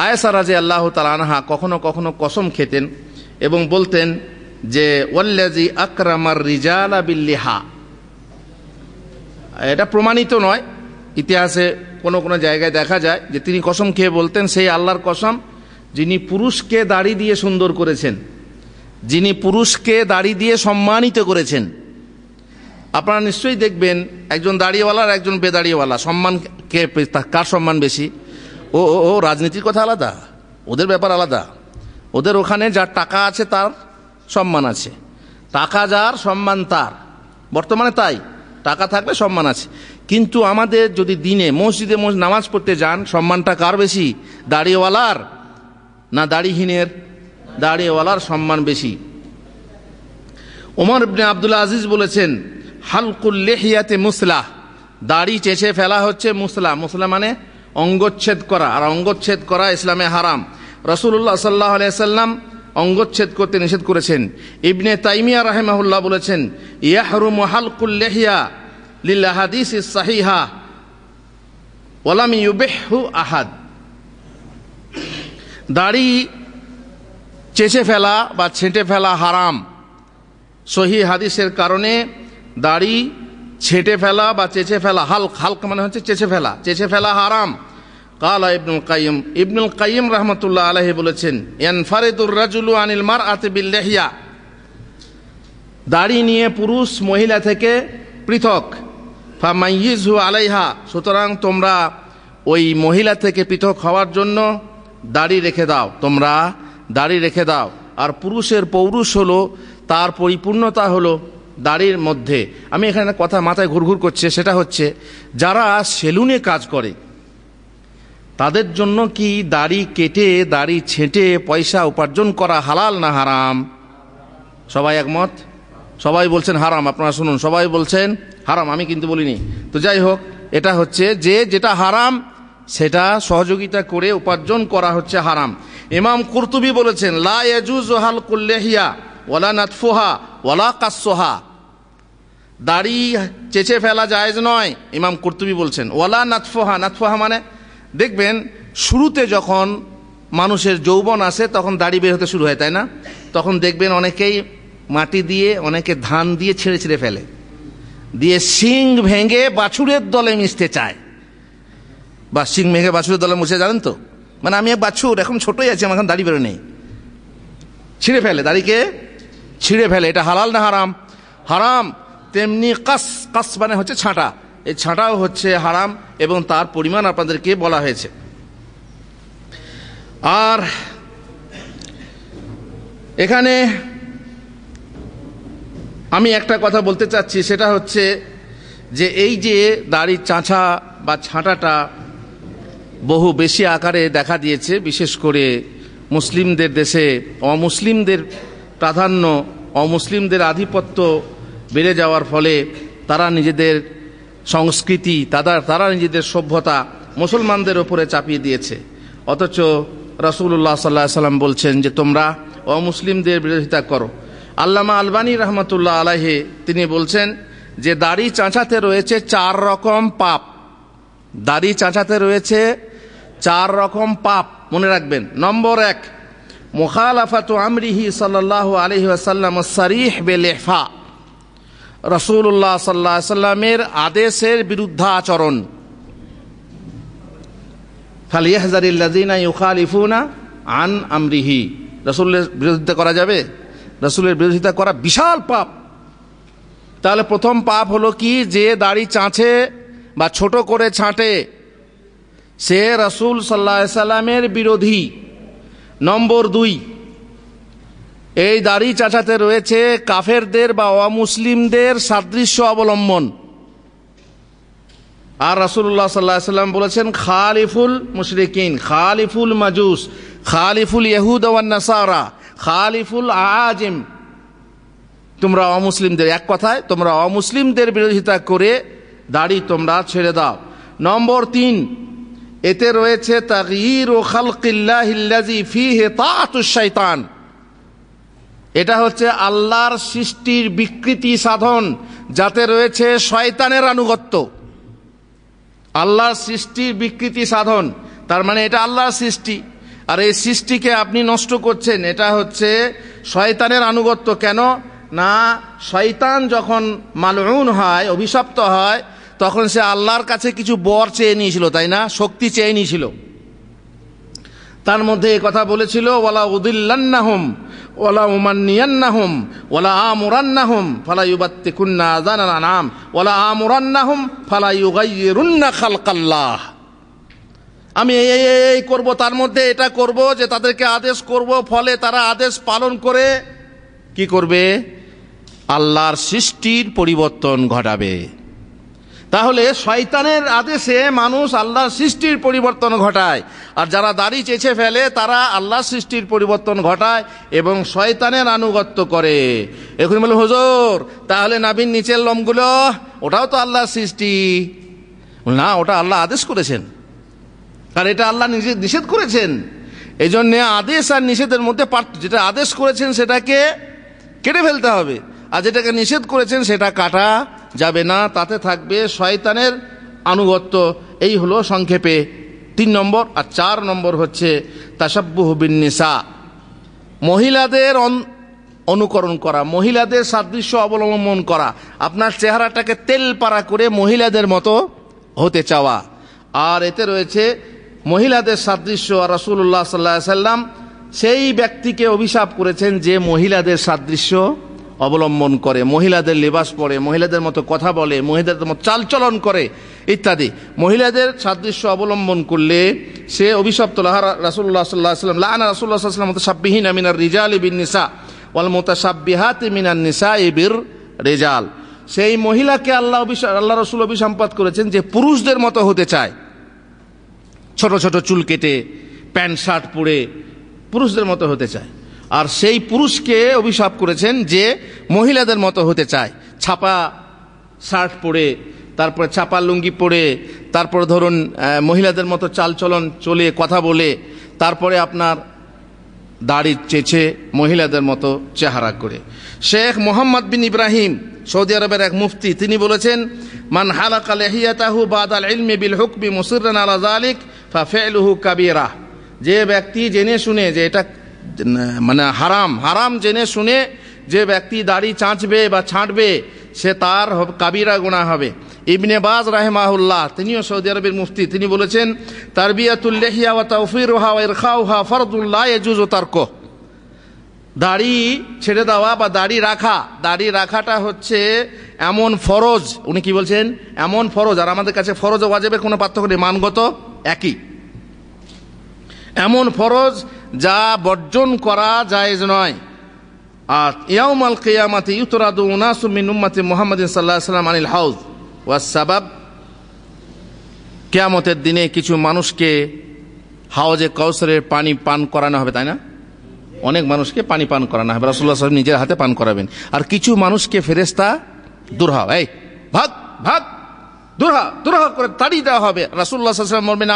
আয়েশা রাদিয়াল্লাহু তাআলা আনহা কখনো কখনো কসম খেতেন এবং বলতেন যে ওয়াল্লাযী আকরামার রিজালা বিল্লিহা। এটা প্রমাণিত নয়, ইতিহাসে কোনো কোনো জায়গায় দেখা যায় যে তিনি কসম খেয়ে বলতেন সেই আল্লাহর কসম যিনি পুরুষকে দাড়ি দিয়ে সুন্দর করেছেন, যিনি পুরুষকে দাড়ি দিয়ে সম্মানিত করেছেন। আপনারা নিশ্চয়ই দেখবেন একজন দাড়িওয়ালা আর একজন বেদাড়িওয়ালা, সম্মান কার সম্মান বেশি? ও রাজনীতির কথা আলাদা, ওদের ব্যাপার আলাদা। ওদের ওখানে যার টাকা আছে তার সম্মান আছে, টাকা যার সম্মান তার, বর্তমানে তাই, টাকা থাকলে সম্মান আছে। কিন্তু আমাদের যদি দিনে মসজিদে নামাজ পড়তে যান, সম্মানটা কার বেশি? দাড়িওয়ালার না দাড়িহীনের? দাড়িওয়ালার সম্মান বেশি। ওমর ইবনে আব্দুল আজিজ বলেছেন হালকুল লিহিয়াতে মুসলাহ, দাড়ি চেঁচে ফেলা হচ্ছে মুসলাহ। মুসলাহ মানে অঙ্গচ্ছেদ করা, আর অঙ্গচ্ছেদ করা ইসলামে হারাম। রাসূলুল্লাহ সাল্লাল্লাহু আলাইহি ওয়াসাল্লাম অঙ্গচ্ছেদ করতে নিষেধ করেছেন। ইবনে তাইমিয়া রাহিমাহুল্লাহ বলেছেন, ইয়াহরুমু হালকুল লিহিয়া লিল আহাদিসিস সাহিহা ওয়া লাম ইউবিহহু আহাদ। দাড়ি চেঁচে ফেলা বা ছেঁটে ফেলা হারাম। সহিহ হাদিসের কারণে দাড়ি ছেঁটে ফেলা বা চেঁচে ফেলা, হালক মানে হচ্ছে চেঁচে ফেলা হারাম। কালা ইবনুল কাইয়িম রাহমাতুল্লাহ আলাইহি বলেছেন, ইয়ানফারিদুর রাজুলু আনিল মারআতি বিল লিহিয়া, দাড়ি নিয়ে পুরুষ মহিলা থেকে পৃথক। ফামাইয়িজহু আলাইহা, সুতরাং তোমরা ওই মহিলা থেকে পৃথক হওয়ার জন্য দাড়ি রেখে দাও, তোমরা দাড়ি রেখে দাও। আর পুরুষের পৌরুষ হলো, তার পরিপূর্ণতা হলো দাড়ির মধ্যে। আমি এখানে কথা মাথায় ঘুরঘুর করছে, সেটা হচ্ছে যারা সেলুনে কাজ করে তাদের জন্য কি দাড়ি কেটে দাড়ি ছেঁটে পয়সা উপার্জন করা হালাল না হারাম? সবাই একমত? সবাই বলছেন হারাম। আপনারা শুনুন, সবাই বলছেন হারাম, আমি কিন্তু বলিনি। তো যাই হোক, এটা হচ্ছে যে যেটা হারাম সেটা সহযোগিতা করে উপার্জন করা হচ্ছে হারাম। ইমাম কুরতুবী বলেছেন, লা ইয়াজুজু হালকুল লিহিয়া ওয়ালা নাতফুহা ওয়ালা কাসসুহা, দাড়ি চেঁচে ফেলা জায়েজ নয়, ইমাম কুরতুবী বলছেন। ওয়ালা নাতফুহা, নাতফুহা মানে দেখবেন শুরুতে যখন মানুষের যৌবন আসে তখন দাড়ি বের হতে শুরু হয়, তাই না? তখন দেখবেন অনেকেই মাটি দিয়ে, অনেকে ধান দিয়ে ছেড়ে ছেড়ে ফেলে, দিয়ে শিং ভেঙে বাছুরের দলে মিশতে চায়। বা শিং ভেঙে বাছুরের দলে মুছে, জানেন তো? মানে আমি এক বাছুর, এখন ছোটই আছি, আমার এখন দাড়ি বেরো নেই, ছিঁড়ে ফেলে, দাড়িকে ছিঁড়ে ফেলে। এটা হালাল না হারাম? হারাম। তেমনি কাস মানে হচ্ছে ছাঁটা, এই ছাঁটাও হচ্ছে হারাম এবং তার পরিমাণ আপনাদেরকে বলা হয়েছে। আর এখানে আমি একটা কথা বলতে চাচ্ছি, সেটা হচ্ছে যে এই যে দাড়ি চাঁচা বা ছাঁটাটা বহু বেশি আকারে দেখা দিয়েছে, বিশেষ করে মুসলিমদের দেশে অমুসলিমদের প্রাধান্য, অমুসলিমদের আধিপত্য বেড়ে যাওয়ার ফলে তারা নিজেদের সংস্কৃতি, তারা নিজেদের সভ্যতা মুসলমানদের ওপরে চাপিয়ে দিয়েছে। অথচ রাসূলুল্লাহ সাল্লাল্লাহু আলাইহি ওয়াসাল্লাম বলছেন যে তোমরা অমুসলিমদের বিরোধিতা করো। আল্লামা আলবানী রহমতুল্লাহ আলাইহি তিনি বলছেন যে দাড়ি চাঁচাতে রয়েছে 4 রকম পাপ। দাড়ি চাঁচাতে রয়েছে 4 রকম পাপ, মনে রাখবেন। নম্বর 1, মুখালাফাতু আমরিহি সাল্লাল্লাহু আলাইহি ওয়াসাল্লাম সারিহ বিল ইহফা, রাসূলুল্লাহ সাল্লাল্লাহু আলাইহি ওয়াসাল্লামের আদেশের বিরুদ্ধাচরণ। ফালিয়াহযারিল্লাযিনা ইউখালিফুনা আন আমরিহি, রাসূলের বিরোধিতা করা যাবে? রাসূলের বিরোধিতা করা বিশাল পাপ। তাহলে প্রথম পাপ হলো কি, যে দাড়ি চাঁচে বা ছোট করে ছাঁটে সে রাসূল সাল্লাল্লাহু আলাইহি সাল্লামের বিরোধী। নম্বর 2, এই দাড়ি চাঁচাতে রয়েছে কাফেরদের বা অমুসলিমদের সাদৃশ্য অবলম্বন। আর রাসূলুল্লাহ সাল্লাল্লাহু আলাইহি সাল্লাম বলেছেন, খালিফুল মুশরিকিন, খালিফুল মাজুস, খালিফুল ইহুদ ওয়ান নাসারা, খালিফুল আজিম। তোমরা অমুসলিমদের, এক কথায় তোমরা অমুসলিমদের বিরোধিতা করে দাড়ি তোমরা ছেড়ে দাও। নম্বর 3, এতে রয়েছে তাগয়ীরু খালকিল্লাহিল্লাযী ফীহি তাআতুশ শাইতান, এটা হচ্ছে আল্লাহর সৃষ্টির বিকৃতি সাধন, যাতে রয়েছে শয়তানের আনুগত্য। আল্লাহর সৃষ্টির বিকৃতি সাধন, তার মানে এটা আল্লাহর সৃষ্টি, আর এই সৃষ্টিকে আপনি নষ্ট করছেন, এটা হচ্ছে শয়তানের আনুগত্য। কেন না, শয়তান যখন মালউন হয়, অভিশপ্ত হয়, তখন সে আল্লাহর কাছে কিছু বর চেয়ে নিয়েছিল, তাই না? শক্তি চেয়ে নিয়েছিল। তার মধ্যে এই কথা বলেছিল, ওয়ালা উদিল্লান্নাহুম ওয়ালা উমান্নিয়ান্নাহুম ওয়ালা আমুরান্নাহুম ফালা ইউবাত্তিকুন্না আযানাল আনআম ওয়ালা আমুরান্নাহুম ফালা ইউগাইয়িরুন্না খালকাল্লাহ। আমি এই করব, তার মধ্যে এটা করব যে তাদেরকে আদেশ করব, ফলে তারা আদেশ পালন করে কি করবে? আল্লাহর সৃষ্টির পরিবর্তন ঘটাবে। তাহলে শয়তানের আদেশে মানুষ আল্লাহর সৃষ্টির পরিবর্তন ঘটায়, আর যারা দাড়ি চেঁচে ফেলে তারা আল্লাহর সৃষ্টির পরিবর্তন ঘটায় এবং শয়তানের আনুগত্য করে। এখন বলে, হুজুর তাহলে নাভির নিচের লোমগুলো ওটাও তো আল্লাহর সৃষ্টি। না, ওটা আল্লাহ আদেশ করেছেন, আর এটা আল্লাহ নিষেধ করেছেন। এই জন্য আদেশ আর নিষেধের মধ্যে যেটা আদেশ করেছেন সেটাকে কেটে ফেলতে হবে, আর যেটাকে নিষেধ করেছেন সেটা কাটা যাবে না, তাতে থাকবে শয়তানের আনুগত্য। এই হলো সংক্ষেপে 3 নম্বর। আর 4 নম্বর হচ্ছে তাশাব্বুহ বিন নিসা, মহিলাদের অনুকরণ করা, মহিলাদের সাদৃশ্য অবলম্বন করা, আপনার চেহারাটাকে তেল পাড়া করে মহিলাদের মতো হতে চাওয়া। আর এতে রয়েছে মহিলাদের সাদৃশ্য। আর রাসূলুল্লাহ সাল্লাল্লাহু আলাইহি সাল্লাম সেই ব্যক্তিকে অভিশাপ করেছেন যে মহিলাদের সাদৃশ্য অবলম্বন করে, মহিলাদের লিবাস পরে, মহিলাদের মতো কথা বলে, মহিলাদের মতো চালচলন করে ইত্যাদি। মহিলাদের সাদৃশ্য অবলম্বন করলে সে অভিশপ্ত। রাসূলুল্লাহ সাল্লাল্লাহু আলাইহি সাল্লাম লাআনা রাসূলুল্লাহ সাল্লাল্লাহু আলাইহি ওয়াসাল্লাম মুতাশাব্বিহিনা মিনার রিজালি বিন নিসা ওয়াল মুতাশাব্বিহাতি মিনান নিসাই বির রিজাল। সেই মহিলাকে আল্লাহ রাসূল অভিসম্পাত করেছেন যে পুরুষদের মতো হতে চায়, ছোট ছোট চুল কেটে প্যান্ট শার্ট পরে পুরুষদের মতো হতে চায়। আর সেই পুরুষকে অভিশাপ করেছেন যে মহিলাদের মতো হতে চায়, ছাপা শার্ট পরে, তারপরে ছাপা লুঙ্গি পরে, তারপরে ধরুন মহিলাদের মতো চালচলন চলে, কথা বলে, তারপরে আপনার দাড়ি চেঁচে মহিলাদের মতো চেহারা করে। শেখ মোহাম্মদ বিন ইব্রাহিম, সৌদি আরবের এক মুফতি, তিনি বলেছেন, মান হালাকা লিহিয়াতাহু বাদাল ইলমি বিল হুকমি মুসিররান আলা যালিক ফাফিলুহু কাবীরা। যে ব্যক্তি জেনে শুনে যে এটা মানে হারাম জেনে শুনে যে ব্যক্তি দাড়ি চাঁচবে বা ছাঁটবে, সে তার কাবিরা গুনাহ হবে। ইবনে বাজ রাহিমাহুল্লাহ, তিনিও সৌদি আরবের মুফতি, তিনি বলেছেন, তারবিয়াতুল লিহিয়া ওয়া তাওফিরুহা ওয়া ইরখাউহা ফারদুন লা ইয়াজুজু তারকুহ। দাড়ি ছেড়ে দেওয়া বা দাড়ি রাখাটা হচ্ছে এমন ফরজ, উনি কি বলছেন, এমন ফরজ। আর আমাদের কাছে ফরজ ও ওয়াজিবের কোনো পার্থক্য নেই, মানগত একই। এমন ফরজ যা বর্জন করা জায়েজ নয়। আর ইয়াউমাল কিয়ামাতি ইউতরাদু উনাসু মিন উম্মতি মুহাম্মাদিন সাল্লাল্লাহু আলাইহি ওয়াসাল্লাম আনিল হাউজ ওয়াস সাবাব। কিয়ামতের দিনে কিছু মানুষকে হাউজে কাউসারের পানি পান করানো হবে, তাই না? অনেক মানুষকে পানি পান করানো হবে, রাসূলুল্লাহ সাল্লাল্লাহু আলাইহি ওয়াসাল্লাম নিজের হাতে পান করাবেন। আর কিছু মানুষকে ফেরেশতা দুরহা, এই ভাগ দুরহা করে তাড়িয়ে দেওয়া হবে। রাসূলুল্লাহ সাল্লাল্লাহু আলাইহি ওয়াসাল্লাম বলবেন,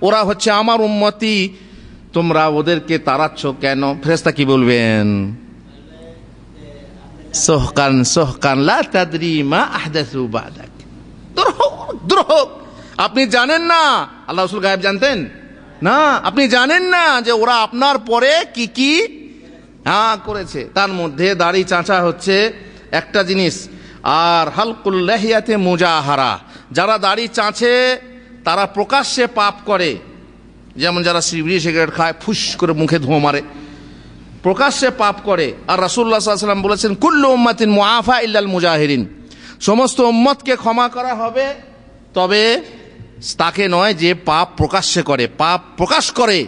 ওরা হচ্ছে আমার উম্মতি, তোমরা ওদেরকে তাড়াচ্ছ কেন? ফেরেশতা কি বলবেন? সোহকান লা তাদরি মা আহদাসু বাদাক। দ্রোহ, আপনি জানেন না, আল্লাহ রাসূল গায়েব জানতেন না, আপনি জানেন না যে ওরা আপনার পরে কি কি করেছে। তার মধ্যে দাড়ি চাঁচা হচ্ছে একটা জিনিস। আর হালকুল লিহিয়াতে মুজাহারা, যারা দাড়ি চাঁচে তারা প্রকাশ্যে পাপ করে, যেমন যারা বিড়ি সিগারেট খায়, ফুস করে মুখে ধোঁয়া মারে, প্রকাশ্যে পাপ করে। আর রাসূলুল্লাহ সাল্লাল্লাহু আলাইহি ওয়াসাল্লাম বলেছেন, কুল্লু উম্মাতিন মুআফা ইল্লাল মুজাহিরিন, সমস্ত উম্মতকে ক্ষমা করা হবে, তবে তাকে নয় যে পাপ প্রকাশ্যে করে, পাপ প্রকাশ করে।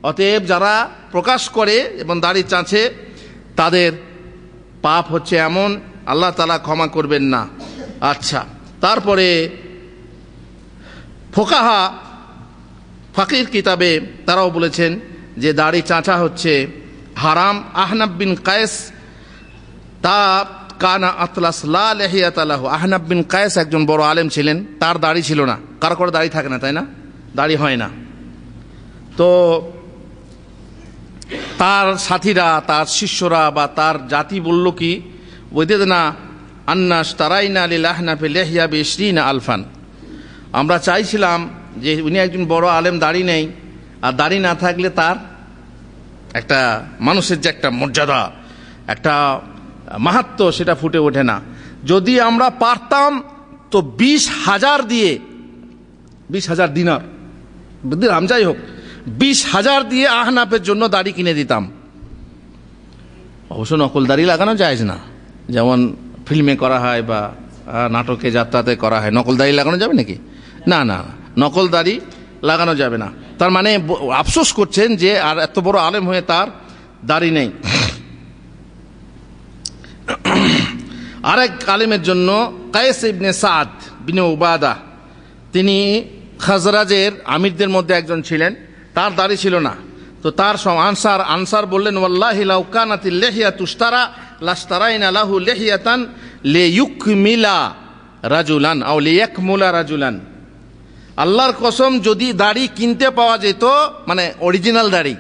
অতএব যারা প্রকাশ করে এবং দাড়ি চাঁচে তাদের পাপ হচ্ছে এমন, আল্লাহ তাআলা ক্ষমা করবেন না। আচ্ছা, তারপরে ফাকির কিতাবে তারাও বলেছেন যে দাড়ি চাঁচা হচ্ছে হারাম। আহনাব বিন কায়েস তা কানা আতলাস লা লিহিয়াতা লাহু, আহনাব বিন কায়েস একজন বড় আলেম ছিলেন, তার দাড়ি ছিল না। কারো দাড়ি থাকে না, তাই না? দাড়ি হয় না। তো তার সাথীরা, তার শিষ্যরা বা তার জাতি বলল কি, ওয়াদানা আন্নাস তারাইনা লিল আহনাফি লিহিয়া বি20 আলফান। আমরা চাইছিলাম যে উনি একজন বড় আলেম, দাড়ি নেই, আর দাড়ি না থাকলে তার একটা মানুষের যে একটা মর্যাদা, একটা মাহাত্ম্য, সেটা ফুটে ওঠে না। যদি আমরা পারতাম তো 20,000 দিয়ে, 20,000 দিনার, দিরহাম যাই হোক, 20,000 দিয়ে আহনাফের জন্য দাড়ি কিনে দিতাম। অবশ্য নকল দাড়ি লাগানো যায় না, যেমন ফিল্মে করা হয় বা নাটকে যাত্রাতে করা হয়। নকল দাড়ি লাগানো যাবে নাকি? না, নকল দাড়ি লাগানো যাবে না। তার মানে আফসোস করছেন যে আর এত বড় আলেম হয়ে তার দাড়ি নেই। আরেক আলেমের জন্য কায়েস ইবনে সাদ বিন উবাদা, তিনি খাজরাজের আমিরদের মধ্যে একজন ছিলেন, তার দাড়ি ছিল না। তো তার আনসার বললেন, ওয়াল্লাহি লাউ কানাতিল লিহিয়াতু তুশতারা লাশতারাইনা লাহু লিহিয়াতান লিয়ুকমিলা রাজুলান আও লিয়াকমুলা রাজুলান। আল্লাহর কসম, যদি দাড়ি কিনতে পাওয়া যেত, মানে অরিজিনাল দাড়ি,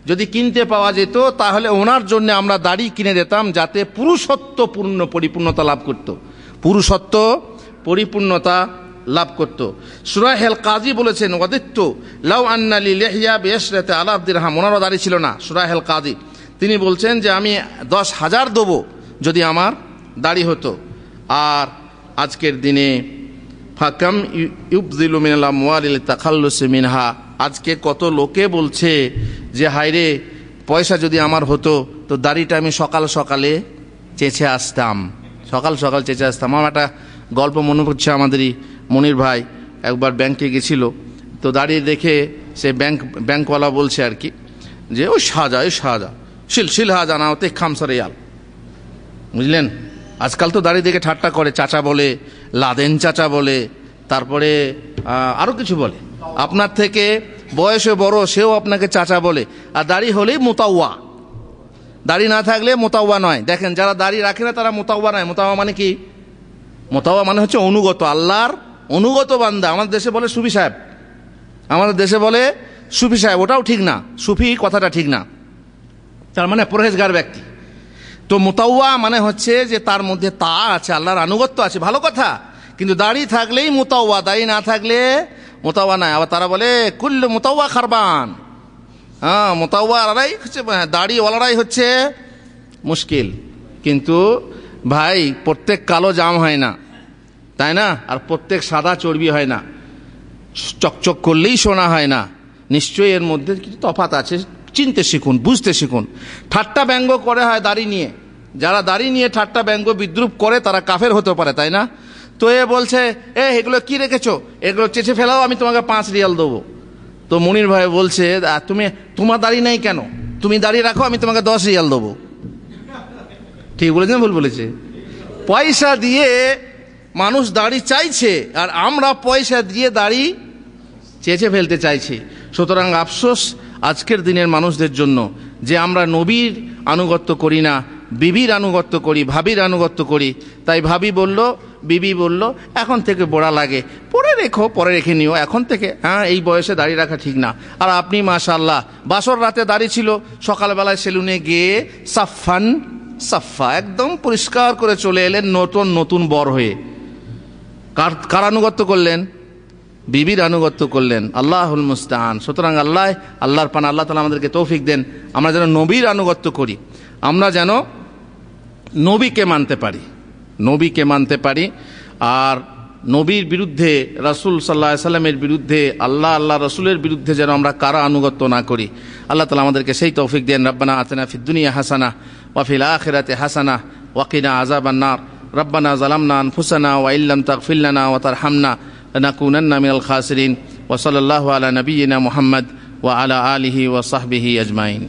যদি কিনতে পাওয়া যেত তাহলে ওনার জন্য আমরা দাড়ি কিনে দিতাম, যাতে পুরুষত্বপূর্ণ পরিপূর্ণতা লাভ করত, পুরুষত্ব পরিপূর্ণতা লাভ করত। সূরা আল কাজি বলেছেন, ওয়াদিত্তু লাউ আন্না লি লিহইয়া বিআশরাতি আলাফ দিরহাম, ওনারও দাড়ি ছিল না। সূরা আল কাজি তিনি বলছেন যে আমি 10,000 দেবো যদি আমার দাড়ি হতো। আর আজকের দিনে ফাকাম ইউবযিলু মিনাল আমওয়ালি লিতাখাল্লুসি মিনহা, আজকে কত লোকে বলছে যে হায়রে পয়সা যদি আমার হতো তো দাড়িটা আমি সকাল সকালে চেঁচে আসতাম, সকাল সকাল চেঁচে আসতাম। আমার একটা গল্প মনে পড়ছে, আমাদেরই মনির ভাই একবার ব্যাংকে গেছিল, তো দাঁড়িয়ে দেখে সে ব্যাংকওয়ালা বলছে আর কি যে ওই শাহজা শিল হাজা না ওতে খামসারিয়াল, বুঝলেন। আজকাল তো দাড়ি দেখে ঠাট্টা করে, চাচা বলে, লাদেন চাচা বলে, তারপরে আরও কিছু বলে। আপনার থেকে বয়সে বড় সেও আপনাকে চাচা বলে। আর দাড়ি হলেই মোতাওয়া, দাড়ি না থাকলে মোতাওয়া নয়। দেখেন যারা দাড়ি রাখে না তারা মোতাওয়া নয়। মোতাওয়া মানে কি? মোতাওয়া মানে হচ্ছে অনুগত, আল্লাহর অনুগত বান্দা। আমাদের দেশে বলে সুফি সাহেব, আমাদের দেশে বলে সুফি সাহেব, ওটাও ঠিক না, সুফি কথাটা ঠিক না, তার মানে পরহেজগার ব্যক্তি। তো মোতাওয়া মানে হচ্ছে যে তার মধ্যে তা আছে, আল্লাহর আনুগত্য আছে, ভালো কথা। কিন্তু দাড়ি থাকলেই মোতাওয়া, দাড়ি না থাকলে মোতাওয়া নাই। আবার তারা বলে কুল্লু মোতাওয়া খারবান, হ্যাঁ মোতাওয়ারাই হচ্ছে, দাড়িওয়ালারাই হচ্ছে মুশকিল। কিন্তু ভাই প্রত্যেক কালো জাম হয় না, তাই না? আর প্রত্যেক সাদা চর্বি হয় না, চকচক করলেই সোনা হয় না। নিশ্চয়ই এর মধ্যে কিছু তফাৎ আছে, চিনতে শিখুন, বুঝতে শিখুন। ঠাট্টা ব্যঙ্গ করে হয় দাড়ি নিয়ে, যারা দাড়ি নিয়ে ঠাট্টা ব্যঙ্গ বিদ্রুপ করে তারা কাফের হতে পারে, তাই না? তো এ বলছে এগুলো কি রেখেছো, এগুলো চেঁচে ফেলাও, আমি তোমাকে 5 রিয়াল দেবো। তো মনির ভাই বলছে তোমার দাড়ি নেই কেন, তুমি দাড়ি রাখো, আমি তোমাকে 10 রিয়াল দেবো। ঠিক বলেছে না ভুল বলেছে? পয়সা দিয়ে মানুষ দাড়ি চাইছে, আর আমরা পয়সা দিয়ে দাড়ি চেঁচে ফেলতে চাইছি। সুতরাং আফসোস আজকের দিনের মানুষদের জন্য যে আমরা নবীর আনুগত্য করি না, বিবির আনুগত্য করি, ভাবির আনুগত্য করি। তাই ভাবি বলল, বিবি বলল এখন থেকে বোড়া লাগে, পরে রেখে নিও, এখন থেকে এই বয়সে দাড়ি রাখা ঠিক না। আর আপনি মাশাআল্লাহ বাসর রাতে দাড়ি ছিল, সকালবেলায় সেলুনে গিয়ে সাফা একদম পরিষ্কার করে চলে এলেন নতুন বর হয়ে। কার আনুগত্য করলেন? বিবির আনুগত্য করলেন। আল্লাহুল মুস্তাআন। সুতরাং আল্লাহর পানা, আল্লাহ তাআলা আমাদেরকে তৌফিক দেন, আমরা যেন নবীর আনুগত্য করি, আমরা যেন নবীকে মানতে পারি। আর নবীর বিরুদ্ধে, রাসূল সাল্লাল্লাহু আলাইহি সাল্লামের বিরুদ্ধে, আল্লাহ রাসূলের বিরুদ্ধে যেন আমরা কারো আনুগত্য না করি। আল্লাহ তাআলা আমাদেরকে সেই তৌফিক দেন। রব্বানা আতিনা ফিদ দুনিয়া হাসানাহ ওয়া ফিল আখিরাতি হাসানাহ ওয়া কিনা আযাবান নার। রব্বানা যালামনা আনফুসানা ওয়া ইল্লাম তাগফির লানা ওয়া তারহামনা লানাকুনান্না মিনাল খাসিরিন। ওয়া সাল্লাল্লাহু আলা নাবিয়িনা মুহাম্মদ ওয়া আলা আলিহি ওয়া সাহবিহি আজমাইন।